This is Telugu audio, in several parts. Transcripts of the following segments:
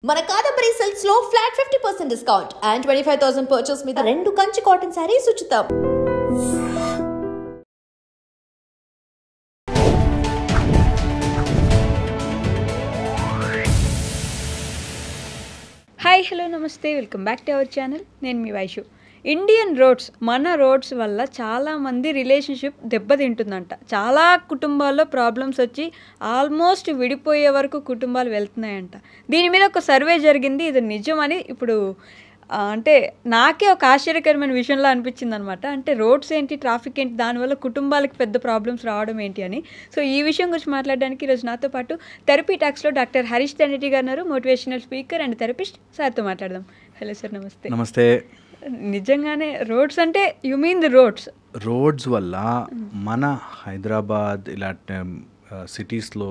మన కాదంబరి సిల్క్స్ లో ఫ్లాట్ 50% డిస్కౌంట్ అండ్ 25,000 పర్చేస్ మీద 2 కంచి కాటన్ సారీస్ ఉచితం. హాయ్ హలో నమస్తే welcome back to our channel. నేను మీ వైషు. ఇండియన్ రోడ్స్, మన రోడ్స్ వల్ల చాలామంది రిలేషన్షిప్ దెబ్బతింటుందంట. చాలా కుటుంబాల్లో ప్రాబ్లమ్స్ వచ్చి ఆల్మోస్ట్ విడిపోయే వరకు కుటుంబాలు వెళ్తున్నాయంట. దీని మీద ఒక సర్వే జరిగింది. ఇది నిజమని ఇప్పుడు అంటే నాకే ఒక ఆశ్చర్యకరమైన విషయంలో అనిపించింది అనమాట. అంటే రోడ్స్ ఏంటి, ట్రాఫిక్ ఏంటి, దానివల్ల కుటుంబాలకు పెద్ద ప్రాబ్లమ్స్ రావడం ఏంటి అని. సో ఈ విషయం గురించి మాట్లాడడానికి ఈరోజు నాతో పాటు థెరపీ టాక్స్లో డాక్టర్ హరీష్ తెన్నేటి గారు ఉన్నారు, మోటివేషనల్ స్పీకర్ అండ్ థెరపిస్ట్. సార్తో మాట్లాడదాం. హలో సార్, నమస్తే. నమస్తే. నిజంగానే రోడ్స్ అంటే యు మీన్ ది రోడ్స్ వల్ల మన హైదరాబాద్ ఇలాంటి సిటీస్లో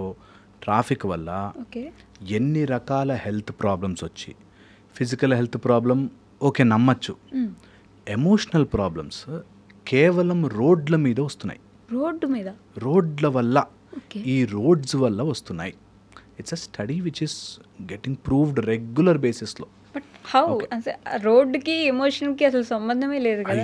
ట్రాఫిక్ వల్ల ఎన్ని రకాల హెల్త్ ప్రాబ్లమ్స్ వచ్చి, ఫిజికల్ హెల్త్ ప్రాబ్లం ఓకే నమ్మచ్చు, ఎమోషనల్ ప్రాబ్లమ్స్ కేవలం రోడ్ల మీద వస్తున్నాయి. రోడ్ల వల్ల, ఈ రోడ్స్ వల్ల వస్తున్నాయి. It's a study which is getting proved regular బేసిస్లో. But how? రోడ్డుకి ఎమోషన్కి అసలు సంబంధమే లేదు కదా.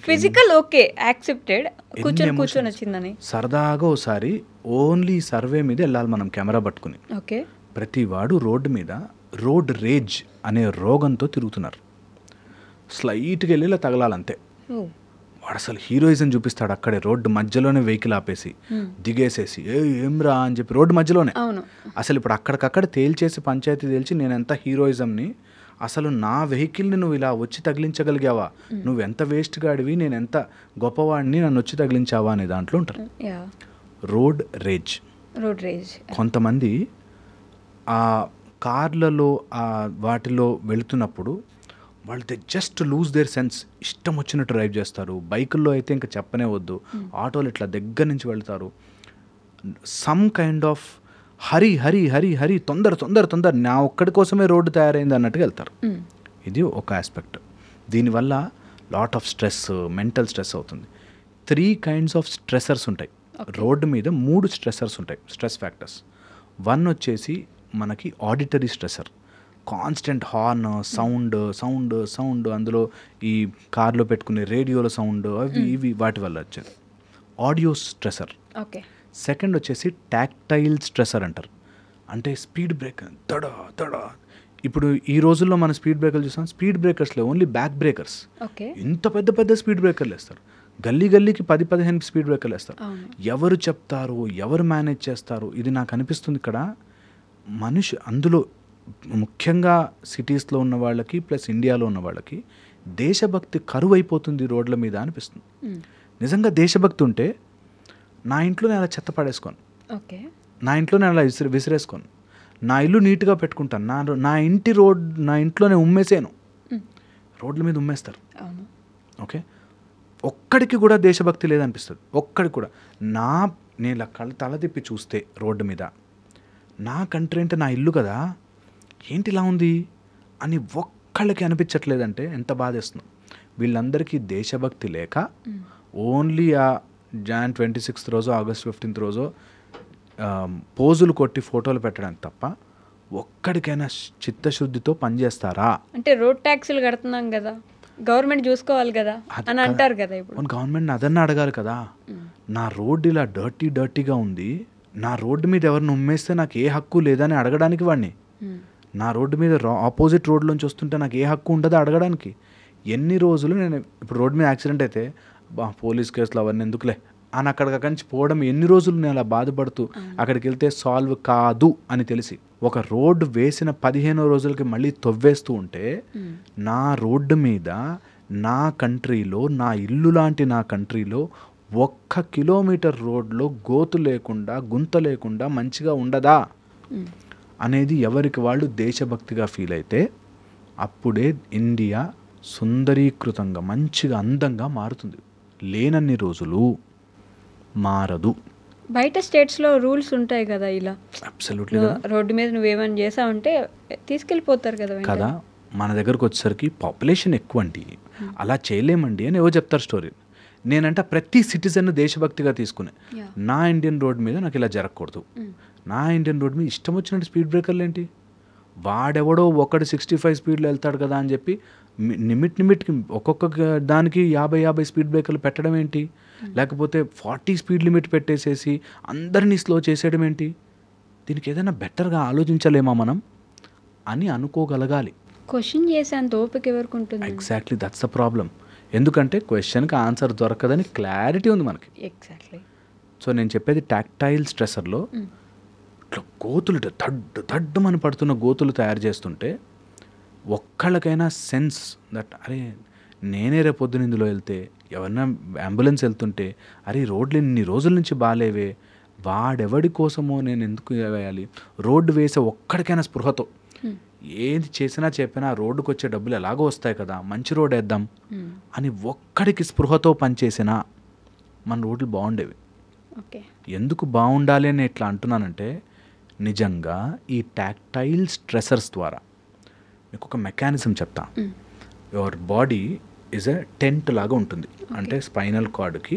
ఫిజికల్ ఓకే యాక్సెప్టెడ్, కూర్చొని వచ్చిందని సరదాగా ఒకసారి ఓన్లీ సర్వే మీద వెళ్ళాలి మనం కెమెరా పట్టుకుని. ఓకే, ప్రతి వాడు రోడ్డు మీద రోడ్ రేజ్ అనే రోగంతో తిరుగుతున్నారు. స్లైట్గా వెళ్ళి ఇలా తగలాలంతే. వాడు అసలు హీరోయిజం చూపిస్తాడు అక్కడే, రోడ్డు మధ్యలోనే వెహికల్ ఆపేసి దిగేసేసి ఏమ్రా అని చెప్పి రోడ్డు మధ్యలోనే. అసలు ఇప్పుడు అక్కడికక్కడ తేల్చేసి పంచాయతీ తేల్చి నేను ఎంత హీరోయిజంని, అసలు నా వెహికల్ని నువ్వు ఇలా వచ్చి తగిలించగలిగావా, నువ్వు ఎంత వేస్ట్ గాడివి, నేను ఎంత గొప్పవాడిని, నన్ను వచ్చి తగిలించావా అనే దాంట్లో ఉంటారు. Road rage. కొంతమంది ఆ కార్లలో వాటిలో వెళుతున్నప్పుడు వాళ్ళు జస్ట్ లూజ్ దేర్ సెన్స్, ఇష్టం వచ్చినట్టు డ్రైవ్ చేస్తారు. బైకుల్లో అయితే ఇంకా చెప్పనే వద్దు, ఆటోలు ఇట్లా దగ్గర నుంచి వెళ్తారు. Some kind of Hari Hari Hari Hari, తొందర తొందర తొందర, నా ఒక్కడి కోసమే రోడ్డు తయారైంది అన్నట్టుగా వెళ్తారు. ఇది ఒక ఆస్పెక్ట్. దీనివల్ల lot of stress, mental stress అవుతుంది. 3 kinds ఆఫ్ స్ట్రెసర్స్ ఉంటాయి రోడ్డు మీద. 3 స్ట్రెసర్స్ ఉంటాయి, స్ట్రెస్ ఫ్యాక్టర్స్. 1 వచ్చేసి మనకి auditory stressor, constant horn, sound sound sound, అందులో ఈ కార్లో పెట్టుకునే రేడియోలో సౌండ్, అవి ఇవి వాటి వల్ల వచ్చేది ఆడియో స్ట్రెసర్. సెకండ్ వచ్చేసి టాక్టైల్ స్ట్రెసర్ అంటారు. అంటే స్పీడ్ బ్రేక్ తడా తడా. ఇప్పుడు ఈ రోజుల్లో మన స్పీడ్ బ్రేకర్లు చూస్తాం, స్పీడ్ బ్రేకర్స్లో ఓన్లీ బ్యాక్ బ్రేకర్స్. ఇంత పెద్ద పెద్ద స్పీడ్ బ్రేకర్లు వేస్తారు, గల్లీ గల్లీకి 10-15 స్పీడ్ బ్రేకర్లు వేస్తారు. ఎవరు చెప్తారు, ఎవరు మేనేజ్ చేస్తారు? ఇది నాకు అనిపిస్తుంది ఇక్కడ మనిషి, అందులో ముఖ్యంగా సిటీస్లో ఉన్న వాళ్ళకి ప్లస్ ఇండియాలో ఉన్న వాళ్ళకి దేశభక్తి కరువు అయిపోతుంది రోడ్ల మీద అనిపిస్తుంది. నిజంగా దేశభక్తి ఉంటే నా ఇంట్లో నేను అలా చెత్త పడేసుకోను, నా ఇంట్లో నేను అలా విసిరేసుకోను, నా ఇల్లు నీట్గా పెట్టుకుంటాను, నా ఇంట్లోనే ఉమ్మేసాను. రోడ్ల మీద ఉమ్మేస్తారు. ఓకే, ఒక్కడికి కూడా దేశభక్తి లేదనిపిస్తుంది. ఒక్కడికి కూడా. నేను తల తిప్పి చూస్తే రోడ్డు మీద, నా కంట్రీ అంటే నా ఇల్లు కదా, ఏంటి ఇలా ఉంది అని ఒక్కళ్ళకి అనిపించట్లేదంటే ఎంత బాధేస్తుంది. వీళ్ళందరికీ దేశభక్తి లేక ఓన్లీ ఆ Jan 26th రోజు, August 15th రోజు పోజులు కొట్టి ఫోటోలు పెట్టడానికి తప్ప ఒక్కడికైనా చిత్తశుద్ధితో పనిచేస్తారా? అంటే రోడ్ ట్యాక్సులు కడుతున్నాం కదా, గవర్నమెంట్ చూసుకోవాలి కదా అని అంటారు కదా. ఇప్పుడు గవర్నమెంట్ అదన్నా అడగాలి కదా. నా రోడ్డు ఇలా డర్టీగా ఉంది, నా రోడ్డు మీద ఎవరిని ఉమ్మేస్తే నాకు ఏ హక్కు లేదని అడగడానికి వాడిని. నా రోడ్డు మీద ఆపోజిట్ రోడ్లోంచి వస్తుంటే నాకు ఏ హక్కు ఉండదు అడగడానికి. ఎన్ని రోజులు నేను ఇప్పుడు రోడ్డు మీద యాక్సిడెంట్ అయితే పోలీస్ కేసులు అవన్నీ ఎందుకులే అని అక్కడికక్కడి నుంచి పోవడం, ఎన్ని రోజులు నేను అలా బాధపడుతూ అక్కడికి వెళ్తే సాల్వ్ కాదు అని తెలిసి ఒక రోడ్డు వేసిన 15వ రోజులకి మళ్ళీ తవ్వేస్తూ ఉంటే, నా రోడ్డు మీద నా కంట్రీలో, నా ఇల్లు లాంటి నా కంట్రీలో 1 కిలోమీటర్ రోడ్లో గోతు లేకుండా, గుంత లేకుండా మంచిగా ఉండదా అనేది ఎవరికి వాళ్ళు దేశభక్తిగా ఫీల్ అయితే అప్పుడే ఇండియా సుందరీకృతంగా మంచిగా అందంగా మారుతుంది. లేనన్ని రోజులు మారదు. బయట స్టేట్స్లో రూల్స్ ఉంటాయి కదా, ఇలా అబ్సల్యూట్లీ రోడ్డు మీద నువ్వేమని చేసావంటే తీసుకెళ్ళిపోతారు కదా. మన దగ్గరకు వచ్చేసరికి పాపులేషన్ ఎక్కువ అండి, అలా చేయలేమండి అని ఏవో చెప్తారు స్టోరీ. నేనంట ప్రతి సిటిజన్ దేశభక్తిగా తీసుకునే, నా ఇండియన్ రోడ్ మీద నాకు ఇలా జరగకూడదు, నా ఇండియన్ రోడ్ మీద ఇష్టం వచ్చినట్టు స్పీడ్ బ్రేకర్లు ఏంటి, వాడెవడో ఒకడు 65 స్పీడ్లో వెళ్తాడు కదా అని చెప్పి లిమిట్కి ఒక్కొక్క దానికి 50 స్పీడ్ బ్రేకర్లు పెట్టడం ఏంటి, లేకపోతే 40 స్పీడ్ లిమిట్ పెట్టేసేసి అందరినీ స్లో చేసేయడం ఏంటి? దీనికి ఏదైనా బెటర్గా ఆలోచించలేమా మనం అని అనుకోగలగాలి. క్వశ్చన్ చేసేంత ఓపిక ఎవరికి ఉంటుంది? Exactly, that's the problem. ఎందుకంటే క్వశ్చన్కి ఆన్సర్ దొరకదని క్లారిటీ ఉంది మనకి. ఎగ్జాక్ట్లీ. సో నేను చెప్పేది టాక్టైల్ స్ట్రెసర్లో ఇట్లా గోతులు దడ్డమని పడుతున్న గోతులు తయారు చేస్తుంటే ఒక్కళ్ళకైనా సెన్స్ దట్ అరే నేనే రేపొద్దున ఇందులో వెళ్తే, ఎవరైనా అంబులెన్స్ వెళ్తుంటే అరే రోడ్లు ఇన్ని రోజుల నుంచి బాగాలేవే, వాడెవడి కోసమో నేను ఎందుకు వేయాలి, రోడ్డు వేసే ఒక్కడికైనా స్పృహతో ఏది చేసినా చెప్పినా రోడ్డుకు వచ్చే డబ్బులు ఎలాగో వస్తాయి కదా, మంచి రోడ్ వేద్దాం అని ఒక్కడికి స్పృహతో పనిచేసినా మన రోడ్లు బాగుండేవి. ఎందుకు బాగుండాలి అని ఇట్లా అంటున్నానంటే నిజంగా ఈ టాక్టైల్ స్ట్రెసర్స్ ద్వారా మీకు ఒక మెకానిజం చెప్తా. Your body is a tent లాగా ఉంటుంది. అంటే స్పైనల్ కార్డ్కి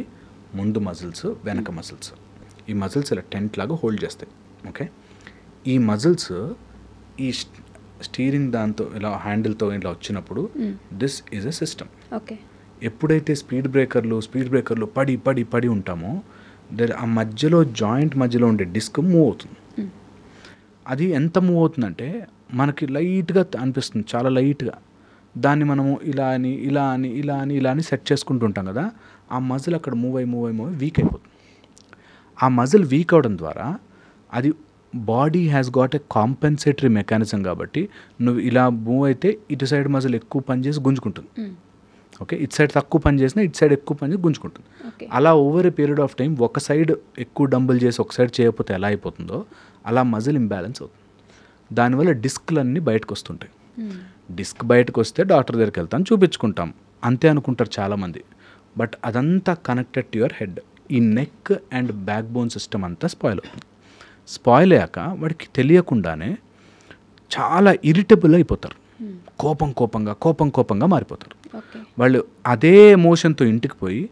ముందు మజిల్స్, వెనక మజిల్స్, ఈ మజిల్స్ ఇలా టెంట్ లాగా హోల్డ్ చేస్తాయి. ఓకే, ఈ మజిల్స్ ఈ స్టీరింగ్ దాంతో ఇలా హ్యాండిల్తో ఇలా వచ్చినప్పుడు this is a system. Okay, ఎప్పుడైతే స్పీడ్ బ్రేకర్లు పడి పడి పడి ఉంటామో ఆ మధ్యలో జాయింట్ మధ్యలో ఉండే డిస్క్ మూవ్ అవుతుంది. అది ఎంత మూవ్ అవుతుందంటే మనకి లైట్గా అనిపిస్తుంది, చాలా లైట్గా. దాన్ని మనము ఇలా అని సెట్ చేసుకుంటూ ఉంటాం కదా, ఆ మజిల్ అక్కడ మూవ్ అయ్యి వీక్ అయిపోతుంది. ఆ మజిల్ వీక్ అవడం ద్వారా అది body has got a compensatory mechanism కాబట్టి నువ్వు ఇలా మూవ్ అయితే ఇటు సైడ్ మజిల్ ఎక్కువ పనిచేసి గుంజుకుంటుంది. ఓకే, ఇటు సైడ్ తక్కువ పని చేసినా ఇటు సైడ్ ఎక్కువ పని చేసి గుంజుకుంటుంది. అలా over a period of time ఒక సైడ్ ఎక్కువ డంబుల్ చేసి ఒక సైడ్ చేయకపోతే ఎలా అయిపోతుందో అలా మజిల్ ఇంబ్యాలెన్స్ అవుతుంది. దానివల్ల డిస్క్లన్నీ బయటకు వస్తుంటాయి. డిస్క్ బయటకు వస్తే డాక్టర్ దగ్గరికి వెళ్తాం, చూపించుకుంటాం, అంతే అనుకుంటారు చాలామంది. బట్ అదంతా కనెక్టెడ్ టు యువర్ హెడ్. ఈ neck and back bone system అంతా స్పాయిల్ అవుతుంది. స్పాయిల్ అయ్యాక వాడికి తెలియకుండానే చాలా ఇరిటబుల్ అయిపోతారు, కోపంగా మారిపోతారు. వాళ్ళు అదే ఎమోషన్తో ఇంటికి పోయి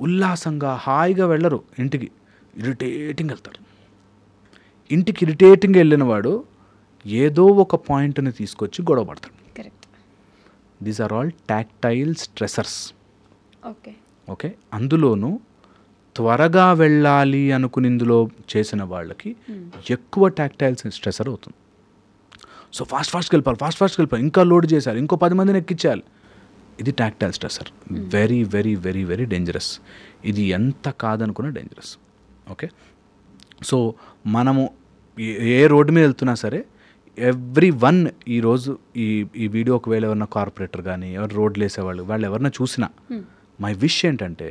ఉల్లాసంగా హాయిగా వెళ్ళరు, ఇంటికి ఇరిటేటింగ్ వెళ్తారు. ఇంటికి ఇరిటేటింగ్ వెళ్ళిన వాడు ఏదో ఒక పాయింట్ని తీసుకొచ్చి గొడవ పడతాడు. These are all tactile stressors. Okay, అందులోనూ త్వరగా వెళ్ళాలి అనుకుని ఇందులో చేసిన వాళ్ళకి ఎక్కువ టాక్టైల్ స్ట్రెసర్ అవుతుంది. సో ఫాస్ట్గా వెళ్ళిపోవాలి, ఇంకా లోడ్ చేశారు, ఇంకో 10 మందిని ఎక్కించాలి. ఇది tactile stressor. Very very very very dangerous. ఇది ఎంత కాదనుకున్నా డేంజరస్. ఓకే, సో మనము ఏ రోడ్డు మీద వెళ్తున్నా సరే ఎవ్రీ వన్ ఈరోజు ఈ వీడియో ఒకవేళ ఎవరన్నా కార్పొరేటర్ కానీ ఎవరు రోడ్లు వేసేవాళ్ళు వాళ్ళు ఎవరన్నా చూసినా మై విష్ ఏంటంటే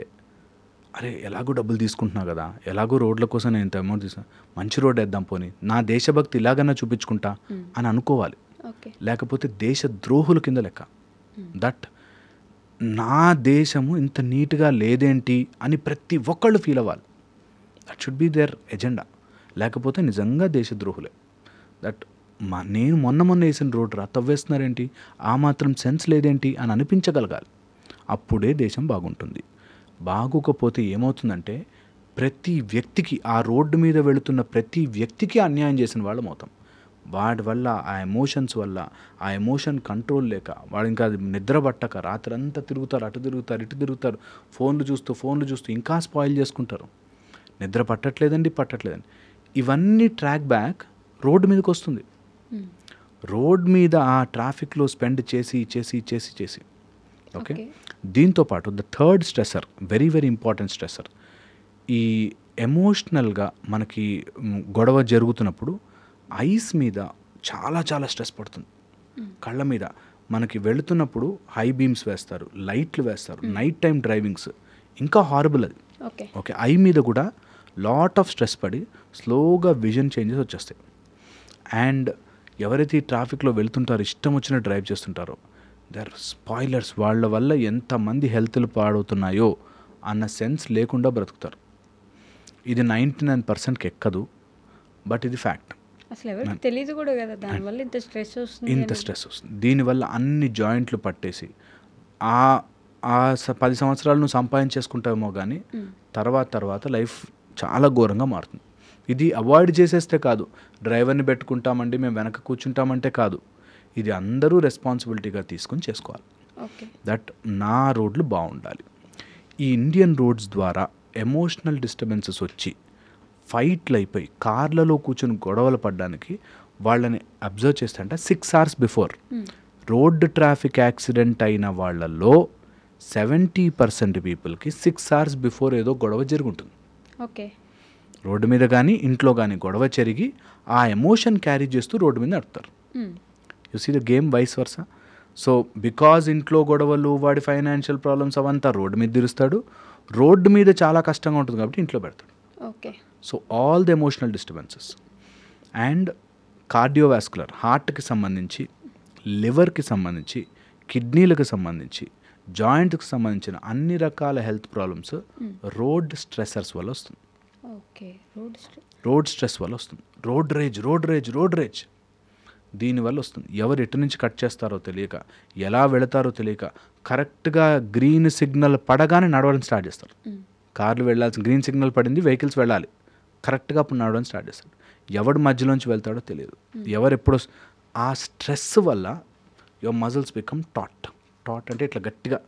అరే ఎలాగో డబ్బులు తీసుకుంటున్నా కదా, ఎలాగో రోడ్ల కోసం నేను ఇంత అమౌంట్ తీసుకున్నా, మంచి రోడ్ వేద్దాం, పోనీ నా దేశభక్తి ఇలాగన్నా చూపించుకుంటా అని అనుకోవాలి. లేకపోతే దేశ ద్రోహుల కింద లెక్క. దట్ నా దేశము ఇంత నీట్గా లేదేంటి అని ప్రతి ఒక్కళ్ళు ఫీల్ అవ్వాలి. That should be their agenda. లేకపోతే నిజంగా దేశద్రోహులే. దట్ నేను మొన్న వేసిన రోడ్ రా తవ్వేస్తున్నారేంటి, ఆ మాత్రం సెన్స్ లేదేంటి అని అనిపించగలగాలి. అప్పుడే దేశం బాగుంటుంది. బాగోకపోతే ఏమవుతుందంటే ప్రతి వ్యక్తికి, ఆ రోడ్డు మీద వెళుతున్న ప్రతి వ్యక్తికి అన్యాయం చేసిన వాళ్ళం అవుతాం. వాడి వల్ల ఆ ఎమోషన్స్ వల్ల, ఆ ఎమోషన్ కంట్రోల్ లేక వాడు ఇంకా నిద్ర పట్టక రాత్రంతా తిరుగుతారు, అటు తిరుగుతారు, ఇటు తిరుగుతారు, ఫోన్లు చూస్తూ ఇంకా స్పాయిల్ చేసుకుంటారు. నిద్ర పట్టట్లేదండి. ఇవన్నీ ట్రాక్ బ్యాక్ రోడ్డు మీదకి వస్తుంది. రోడ్ మీద ఆ ట్రాఫిక్లో స్పెండ్ చేసి ఓకే. దీంతోపాటు the third stressor, very very important stressor, ఈ ఎమోషనల్గా మనకి గొడవ జరుగుతున్నప్పుడు ఐస్ మీద చాలా స్ట్రెస్ పడుతుంది. కళ్ళ మీద మనకి వెళుతున్నప్పుడు హై బీమ్స్ వేస్తారు, లైట్లు వేస్తారు, నైట్ టైం డ్రైవింగ్స్, ఇంకా హారబుల్ అది. ఓకే, ఐ మీద కూడా లాట్ ఆఫ్ స్ట్రెస్ పడి స్లోగా విజన్ చేంజెస్ వచ్చేస్తాయి. అండ్ ఎవరైతే ఈ ట్రాఫిక్లో వెళ్తుంటారో, ఇష్టం వచ్చిన డ్రైవ్ చేస్తుంటారో, దే ఆర్ స్పాయిలర్స్. వాళ్ళ వల్ల ఎంతమంది హెల్త్లు పాడవుతున్నాయో అన్న సెన్స్ లేకుండా బ్రతుకుతారు. ఇది 99%కి ఎక్కదు, బట్ ఇది ఫ్యాక్ట్. అసలు ఎవరికి తెలియదు కూడా కదా, దానివల్ల ఇంత స్ట్రెస్ వస్తుంది. దీనివల్ల అన్ని జాయింట్లు పట్టేసి ఆ 10 సంవత్సరాలు నువ్వు సంపాదించేసుకుంటావేమో కానీ తర్వాత లైఫ్ చాలా ఘోరంగా మారుతుంది. ఇది అవాయిడ్ చేసేస్తే కాదు, డ్రైవర్ని పెట్టుకుంటామండి మేము వెనక కూర్చుంటామంటే కాదు, ఇది అందరూ రెస్పాన్సిబిలిటీగా తీసుకొని చేసుకోవాలి. ఓకే. దట్ నా రోడ్లు బాగుండాలి. ఈ ఇండియన్ రోడ్స్ ద్వారా ఎమోషనల్ డిస్టర్బెన్సెస్ వచ్చి ఫైట్లు అయిపోయి కార్లలో కూర్చొని గొడవలు పడడానికి వాళ్ళని అబ్జర్వ్ చేస్తే అంటే 6 hours before road traffic accident అయిన వాళ్ళల్లో 70% పీపుల్కి 6 hours బిఫోర్ ఏదో గొడవ జరుగుతుంది. ఓకే. రోడ్డు మీద కానీ ఇంట్లో కానీ గొడవ జరిగి ఆ ఎమోషన్ క్యారీ చేస్తూ రోడ్డు మీద నడుపుతారు. You see the game vice versa. So because ఇంట్లో గొడవలు, వాడి ఫైనాన్షియల్ ప్రాబ్లమ్స్ అవంతా రోడ్డు మీద తీరుస్తాడు, రోడ్డు మీద చాలా కష్టంగా ఉంటుంది కాబట్టి ఇంట్లో పెడతాడు. Okay. So all the emotional disturbances and cardiovascular, హార్ట్కి సంబంధించి, లివర్కి సంబంధించి, కిడ్నీలకు సంబంధించి, జాయింట్కి సంబంధించిన అన్ని రకాల హెల్త్ ప్రాబ్లమ్స్ రోడ్ స్ట్రెసర్స్ వల్ల వస్తుంది. ఓకే. రోడ్ స్ట్రెస్ వల్ల వస్తుంది. రోడ్ రేజ్ దీనివల్ల వస్తుంది. ఎవరు ఎటు నుంచి కట్ చేస్తారో తెలియక, ఎలా వెళతారో తెలియక, కరెక్ట్గా గ్రీన్ సిగ్నల్ పడగానే నడవడం స్టార్ట్ చేస్తారు. కార్లు వెళ్ళాల్సిన గ్రీన్ సిగ్నల్ పడింది, వెహికల్స్ వెళ్ళాలి, కరెక్ట్గా అప్పుడు నడవడం స్టార్ట్ చేస్తారు. ఎవడు మధ్యలోంచి వెళ్తాడో తెలియదు. ఎవరు ఎప్పుడు ఆ స్ట్రెస్ వల్ల యువర్ మజిల్స్ బికమ్ టాట్ అంటే ఇట్లా గట్టిగా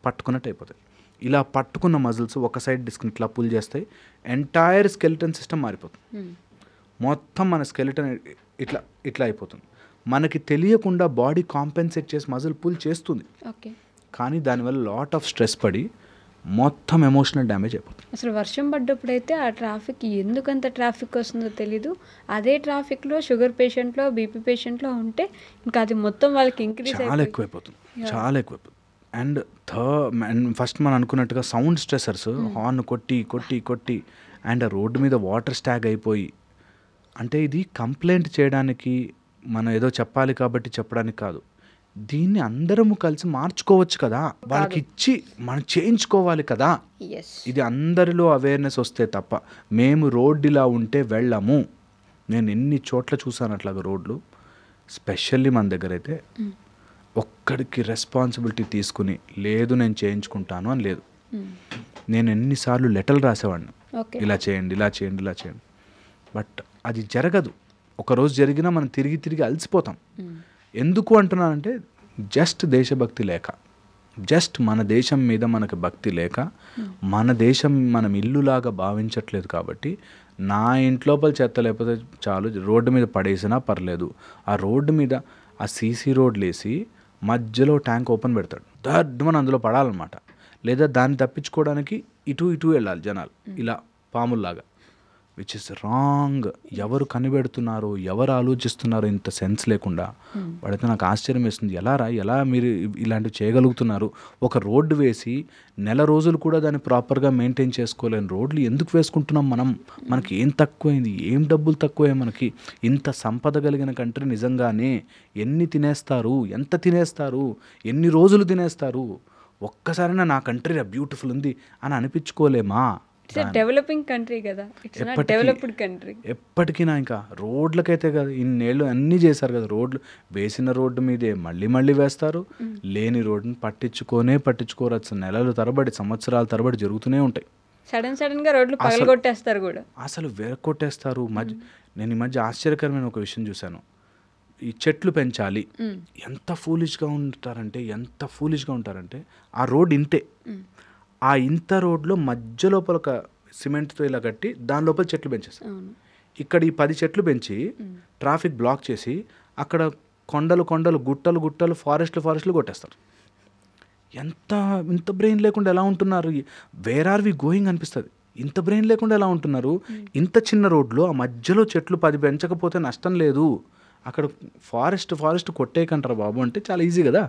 పట్టుకున్నట్టు అయిపోతాయి. ఇలా పట్టుకున్న మజిల్స్ ఒక సైడ్ డిస్క్ ఇట్లా పుల్ చేస్తాయి, ఎంటైర్ స్కెలిటన్ సిస్టమ్ మారిపోతుంది. మొత్తం మన స్కెలిటన్ ఇట్లా అయిపోతుంది. మనకి తెలియకుండా బాడీ కాంపెన్సేట్ చేసి మజిల్ పుల్ చేస్తుంది, కానీ దానివల్ల లాట్ ఆఫ్ స్ట్రెస్ పడి మొత్తం ఎమోషనల్ డ్యామేజ్ అయిపోతుంది. అసలు వర్షం పడ్డప్పుడైతే ఆ ట్రాఫిక్ ఎందుకంత ట్రాఫిక్ వస్తుందో తెలీదు. అదే ట్రాఫిక్లో షుగర్ పేషెంట్లో, బీపీ పేషెంట్లో ఉంటే ఇంకా అది మొత్తం వాళ్ళకి ఇంక్రీజ్ చాలా ఎక్కువైపోతుంది. అండ్ ఫస్ట్ మనం అనుకున్నట్టుగా సౌండ్ స్ట్రెసర్స్, హార్న్ కొట్టి అండ్ రోడ్డు మీద వాటర్ స్టాగ్ అయిపోయి, అంటే ఇది కంప్లైంట్ చేయడానికి మనం ఏదో చెప్పాలి కాబట్టి చెప్పడానికి కాదు, దీన్ని అందరము కలిసి మార్చుకోవచ్చు కదా, వాళ్ళకి ఇచ్చి మనం చేయించుకోవాలి కదా. ఇది అందరిలో అవేర్నెస్ వస్తే తప్ప మేము రోడ్డు ఇలా ఉంటే వెళ్ళము. నేను ఎన్ని చోట్ల చూసాను అట్లాగా రోడ్లు, స్పెషల్లీ మన దగ్గర అయితే ఒక్కడికి రెస్పాన్సిబిలిటీ తీసుకుని లేదు నేను చేయించుకుంటాను అని లేదు. నేను ఎన్నిసార్లు లెటర్లు రాసేవాడిని, ఇలా చేయండి. బట్ అది జరగదు. ఒకరోజు జరిగినా మనం తిరిగి అలసిపోతాం. ఎందుకు అంటున్నానంటే జస్ట్ దేశభక్తి లేక, జస్ట్ మన దేశం మీద మనకు భక్తి లేక, మన దేశం మనం ఇల్లులాగా భావించట్లేదు. కాబట్టి నా ఇంట్లోపల చెత్త లేకపోతే చాలు, రోడ్డు మీద పడేసినా పర్లేదు. ఆ రోడ్డు మీద ఆ సీసీ రోడ్లు వేసి మధ్యలో ట్యాంక్ ఓపెన్ పెడతాడు, దడ్మని అందులో పడాలన్నమాట. లేదా దాన్ని తప్పించుకోవడానికి ఇటు వెళ్ళాలి జనాలు ఇలా పాముల్లాగా, విచ్ ఇస్ రాంగ్. ఎవరు కనిపెడుతున్నారో, ఎవరు ఆలోచిస్తున్నారో ఇంత సెన్స్ లేకుండా వాడైతే నాకు ఆశ్చర్యం వేస్తుంది. ఎలా మీరు ఇలాంటివి చేయగలుగుతున్నారు? ఒక రోడ్డు వేసి నెల రోజులు కూడా దాన్ని ప్రాపర్గా మెయింటైన్ చేసుకోలేని రోడ్లు ఎందుకు వేసుకుంటున్నాం మనం? మనకి ఏం తక్కువైంది? ఏం డబ్బులు తక్కువే? మనకి ఇంత సంపద కలిగిన కంట్రీ నిజంగానే ఎన్ని తినేస్తారు, ఎంత తినేస్తారు, ఎన్ని రోజులు తినేస్తారు? ఒక్కసారైనా నా కంట్రీ బ్యూటిఫుల్ ఉంది అని అనిపించుకోలేమా? డెవలపింగ్ కంట్రీ కదా, డెవలప్డ్ కంట్రీ. ఎప్పటికైనా ఇంకా రోడ్లకైతే కదా ఇన్నేళ్ళు అన్నీ చేశారు కదా, రోడ్లు వేసిన రోడ్డు మీదే మళ్ళీ వేస్తారు. లేని రోడ్డుని పట్టించుకోరు. నెలలు తరబడి, సంవత్సరాల తరబడి జరుగుతూనే ఉంటాయి. సడన్ గా రోడ్లు పగలగొట్టేస్తారు కూడా, అసలు వెరకొట్టేస్తారు. నేను ఈ మధ్య ఆశ్చర్యకరమైన ఒక విషయం చూశాను. ఈ చెట్లు పెంచాలి, ఎంత ఫూలిష్గా ఉంటారంటే ఆ రోడ్ ఇంతే, ఆ ఇంత రోడ్లో మధ్య లోపల ఒక సిమెంట్తో ఇలా కట్టి దాని లోపల చెట్లు పెంచేస్తారు. ఇక్కడ ఈ 10 చెట్లు పెంచి ట్రాఫిక్ బ్లాక్ చేసి అక్కడ కొండలు గుట్టలు ఫారెస్ట్లు కొట్టేస్తారు. ఇంత బ్రెయిన్ లేకుండా ఎలా ఉంటున్నారు? వేర్ ఆర్ వి గోయింగ్ అనిపిస్తుంది. ఇంత బ్రెయిన్ లేకుండా ఎలా ఉంటున్నారు? ఇంత చిన్న రోడ్లో ఆ మధ్యలో చెట్లు 10 పెంచకపోతే నష్టం లేదు, అక్కడ ఫారెస్ట్ కొట్టేయకంటారా బాబు అంటే చాలా ఈజీ కదా.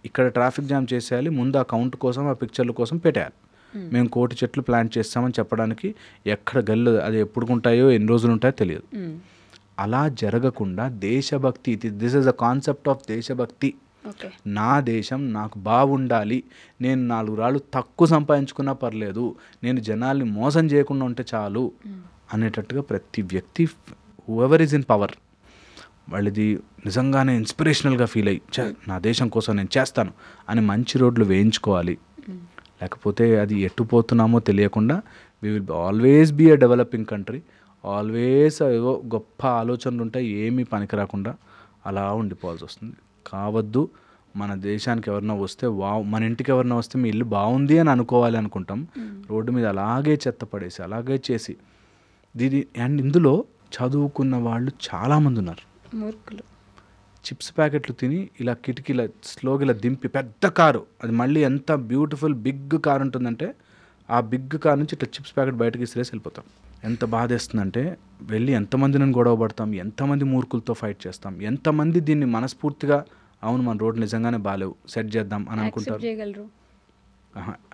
ఇక్కడ ట్రాఫిక్ జామ్ చేసేయాలి, ముందు ఆ కౌంట్ కోసం, ఆ పిక్చర్ల కోసం పెట్టేయాలి. మేము 1,000 చెట్లు ప్లాంట్ చేస్తామని చెప్పడానికి ఎక్కడ గల్లు అది ఎప్పుడు ఉంటాయో, ఎన్ని రోజులు ఉంటాయో తెలియదు. అలా జరగకుండా దేశభక్తి, this is the concept of దేశభక్తి. నా దేశం నాకు బాగుండాలి, నేను 4 రాళ్ళు తక్కువ సంపాదించుకున్నా పర్లేదు, నేను జనాల్ని మోసం చేయకుండా ఉంటే చాలు అనేటట్టుగా ప్రతి వ్యక్తి, హూఎవర్ ఈజ్ ఇన్ పవర్, వాళ్ళది నిజంగానే ఇన్స్పిరేషనల్గా ఫీల్ అయ్యి నా దేశం కోసం నేను చేస్తాను అని మంచి రోడ్లు వేయించుకోవాలి. లేకపోతే అది ఎట్టుపోతున్నామో తెలియకుండా we will always be a developing country, always ఏవో గొప్ప ఆలోచనలు ఉంటాయి, ఏమీ పనికి రాకుండా అలా ఉండిపోవాల్సి వస్తుంది. కావద్దు. మన దేశానికి ఎవరన్నా వస్తే మన ఇంటికి ఎవరన్నా వస్తే మీ ఇల్లు బాగుంది అని అనుకోవాలి అనుకుంటాం. రోడ్డు మీద అలాగే చెత్త పడేసి అలాగే చేసి అండ్ ఇందులో చదువుకున్న వాళ్ళు చాలామంది ఉన్నారు. మూర్ఖులు చిప్స్ ప్యాకెట్లు తిని ఇలా కిటికీల స్లోగా ఇలా దింపి పెద్ద కారు, అది మళ్ళీ ఎంత బ్యూటిఫుల్ బిగ్ కార్ ఉంటుందంటే ఆ బిగ్ కార్ నుంచి ఇట్లా చిప్స్ ప్యాకెట్ బయటకి ఇసిరేసి వెళ్ళిపోతాం. ఎంత బాధేస్తుందంటే వెళ్ళి ఎంతమందిని గొడవ పడతాం, ఎంతమంది మూర్ఖులతో ఫైట్ చేస్తాం, ఎంతమంది దీన్ని మనస్ఫూర్తిగా అవును మన రోడ్లు నిజంగానే బాగాలేవు సెట్ చేద్దాం అని అనుకుంటారు.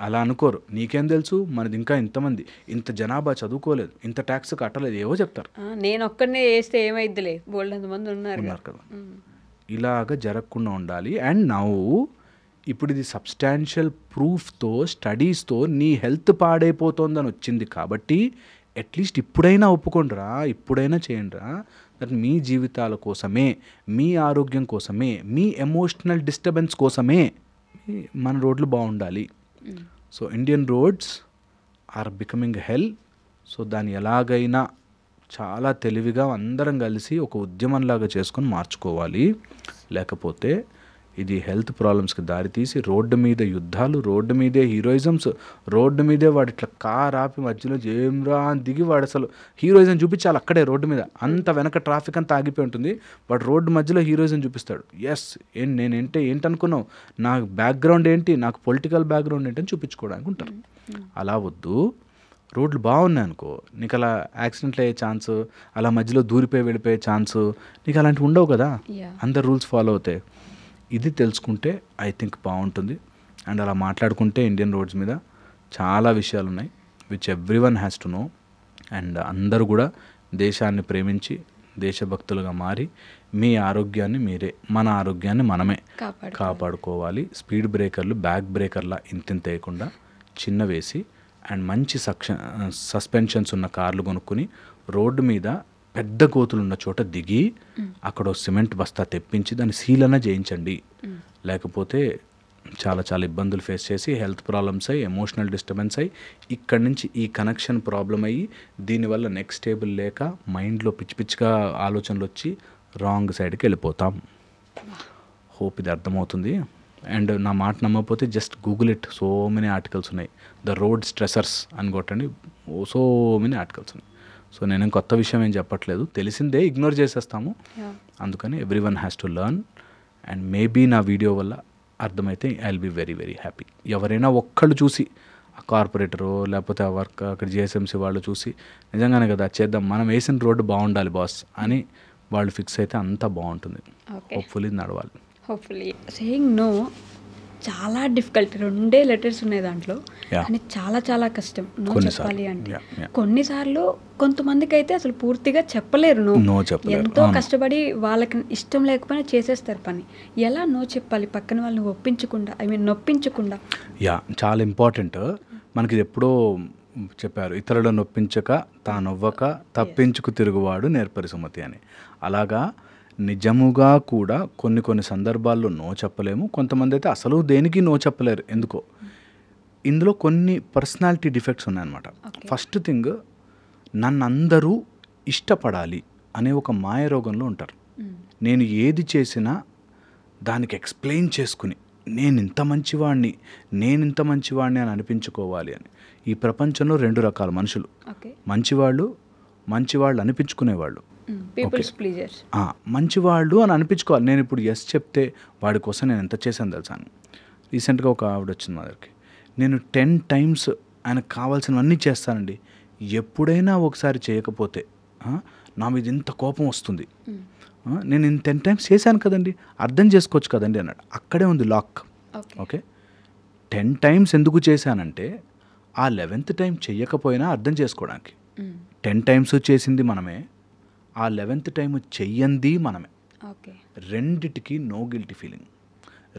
అలా అనుకోరు. నీకేం తెలుసు మనది ఇంకా ఇంతమంది, ఇంత జనాభా చదువుకోలేదు, ఇంత ట్యాక్స్ కట్టలేదు, ఏవో చెప్తారు. నేను ఒక్కడనే వేస్తే ఏమైద్దిలే, బోల్డ్ మంది ఉన్నారు కదా. ఇలాగ జరగకుండా ఉండాలి. అండ్ నవ్వు ఇప్పుడు ఇది సబ్స్టాన్షియల్ ప్రూఫ్తో స్టడీస్తో నీ హెల్త్ పాడైపోతుందని వచ్చింది కాబట్టి అట్లీస్ట్ ఇప్పుడైనా ఒప్పుకోండిరా, ఇప్పుడైనా చేయండిరా. దట్ మీ జీవితాల కోసమే, మీ ఆరోగ్యం కోసమే, మీ ఎమోషనల్ డిస్టర్బెన్స్ కోసమే మన రోడ్లు బాగుండాలి. So Indian roads are becoming hell. So దాన్ని ఎలాగైనా చాలా తెలివిగా అందరం కలిసి ఒక ఉద్యమంలాగా చేసుకొని మార్చుకోవాలి. లేకపోతే ఇది హెల్త్ ప్రాబ్లమ్స్కి దారితీసి రోడ్డు మీద యుద్ధాలు, రోడ్డు మీదే హీరోయిజమ్స్, రోడ్డు మీదే వాడు ఇట్లా కార్ ఆపి మధ్యలో ఏమ్రా అని దిగి వాడు అసలు హీరోయిజం చూపించాలి అక్కడే రోడ్డు మీద. అంత వెనక ట్రాఫిక్ అంతా ఆగిపోయి ఉంటుంది, వాడు రోడ్డు మధ్యలో హీరోయిజం చూపిస్తాడు. ఎస్ ఏంటనుకున్నావు, నా బ్యాక్గ్రౌండ్ ఏంటి, నాకు పొలిటికల్ బ్యాక్గ్రౌండ్ ఏంటని చూపించుకోవడానికి ఉంటారు. అలా వద్దు. రోడ్లు బాగున్నాయి అనుకో, నీకు అలా యాక్సిడెంట్లు అయ్యే ఛాన్స్, అలా మధ్యలో దూరిపోయి వెళ్ళిపోయే ఛాన్స్ నీకు అలాంటివి ఉండవు కదా. అందరు రూల్స్ ఫాలో అవుతాయి. ఇది తెలుసుకుంటే ఐ థింక్ బాగుంటుంది. అండ్ అలా మాట్లాడుకుంటే ఇండియన్ రోడ్స్ మీద చాలా విషయాలు ఉన్నాయి which everyone has to know. And అందరూ కూడా దేశాన్ని ప్రేమించి దేశభక్తులుగా మారి మీ ఆరోగ్యాన్ని మీరే, మన ఆరోగ్యాన్ని మనమే కాపాడుకోవాలి. స్పీడ్ బ్రేకర్లు బ్యాక్ బ్రేకర్లా ఇంత వేయకుండా చిన్న వేసి అండ్ మంచి సస్పెన్షన్స్ ఉన్న కార్లు కొనుక్కొని రోడ్డు మీద పెద్ద గోతులు ఉన్న చోట దిగి అక్కడ సిమెంట్ బస్తా తెప్పించి దాన్ని సీలన చేయించండి. లేకపోతే చాలా చాలా ఇబ్బందులు ఫేస్ చేసి హెల్త్ ప్రాబ్లమ్స్ అయ్యి, ఎమోషనల్ డిస్టర్బెన్స్ అయ్యి, ఇక్కడి నుంచి ఈ కనెక్షన్ ప్రాబ్లం అయ్యి దీనివల్ల నెక్స్ట్ స్టేబుల్ లేక మైండ్లో పిచ్చి పిచ్చిగా ఆలోచనలు వచ్చి రాంగ్ సైడ్కి వెళ్ళిపోతాం. హోప్ ఇది అర్థమవుతుంది. అండ్ నా మాట నమ్మకపోతే just Google it, so many articles ఉన్నాయి. ద రోడ్ స్ట్రెసర్స్ అని కొట్టండి, సో మెనీ ఆర్టికల్స్ ఉన్నాయి. సో నేను కొత్త విషయం ఏం చెప్పట్లేదు, తెలిసిందే ఇగ్నోర్ చేసేస్తాము. అందుకని every one has to learn. And maybe నా వీడియో వల్ల అర్థమైతే I will be very very happy. ఎవరైనా ఒక్కళ్ళు చూసి, ఆ కార్పొరేటరు లేకపోతే ఆ వర్క్ అక్కడ జిఎస్ఎంసీ వాళ్ళు చూసి నిజంగానే కదా చేద్దాం, మనం వేసిన రోడ్డు బాగుండాలి బాస్ అని వాళ్ళు ఫిక్స్ అయితే అంతా బాగుంటుంది. హోప్ఫుల్లీ నడవాలి. హోప్ఫుల్లీ సేయింగ్ నో చాలా డిఫికల్ట్. 2 లెటర్స్ ఉన్నాయి దాంట్లో, కానీ చాలా చాలా కష్టం నో చెప్పాలి అంటే. కొన్నిసార్లు కొంతమందికి అయితే అసలు పూర్తిగా చెప్పలేరు నో. ఎంతో కష్టపడి వాళ్ళకి ఇష్టం లేకపోయినా చేసేస్తారు పని. ఎలా నో చెప్పాలి పక్కన వాళ్ళని ఒప్పించకుండా, నొప్పించకుండా? చాలా ఇంపార్టెంట్. మనకి ఎప్పుడో చెప్పారు, ఇతరులను నొప్పించక తానొవ్వక తప్పించుకు తిరుగువాడు నేర్పరి సుమతి అని. అలాగా నిజముగా కూడా కొన్ని సందర్భాల్లో నో చెప్పలేము. కొంతమంది అయితే అసలు దేనికి నో చెప్పలేరు. ఎందుకో ఇందులో కొన్ని పర్సనాలిటీ డిఫెక్ట్స్ ఉన్నాయన్నమాట. ఫస్ట్ థింగ్, నన్ను అందరూ ఇష్టపడాలి అనే ఒక మాయ రోగంలో ఉంటారు. నేను ఏది చేసినా దానికి ఎక్స్ప్లెయిన్ చేసుకుని నేను ఇంత మంచివాడిని అని అనిపించుకోవాలి అని. ఈ ప్రపంచంలో 2 రకాల మనుషులు, మంచివాళ్ళు అనిపించుకునేవాళ్ళు, మంచివాళ్ళు అని అనిపించుకోవాలి. నేను ఇప్పుడు ఎస్ చెప్తే వాడి కోసం నేను ఎంత చేశాను తెలుసా అని. రీసెంట్గా ఒక ఆవిడ వచ్చింది మా దగ్గరికి, నేను 10 times ఆయనకు కావాల్సినవన్నీ చేస్తానండి, ఎప్పుడైనా ఒకసారి చేయకపోతే నా మీద ఇంత కోపం వస్తుంది, నేను 10 times చేశాను కదండి, అర్థం చేసుకోవచ్చు కదండి అన్నాడు. అక్కడే ఉంది లాక్. ఓకే, 10 times ఎందుకు చేశానంటే ఆ 11th time చెయ్యకపోయినా అర్థం చేసుకోవడానికి. 10 times చేసింది మనమే, ఆ 11th time చెయ్యంది మనమే. రెండిటికి నో గిల్టీ ఫీలింగ్,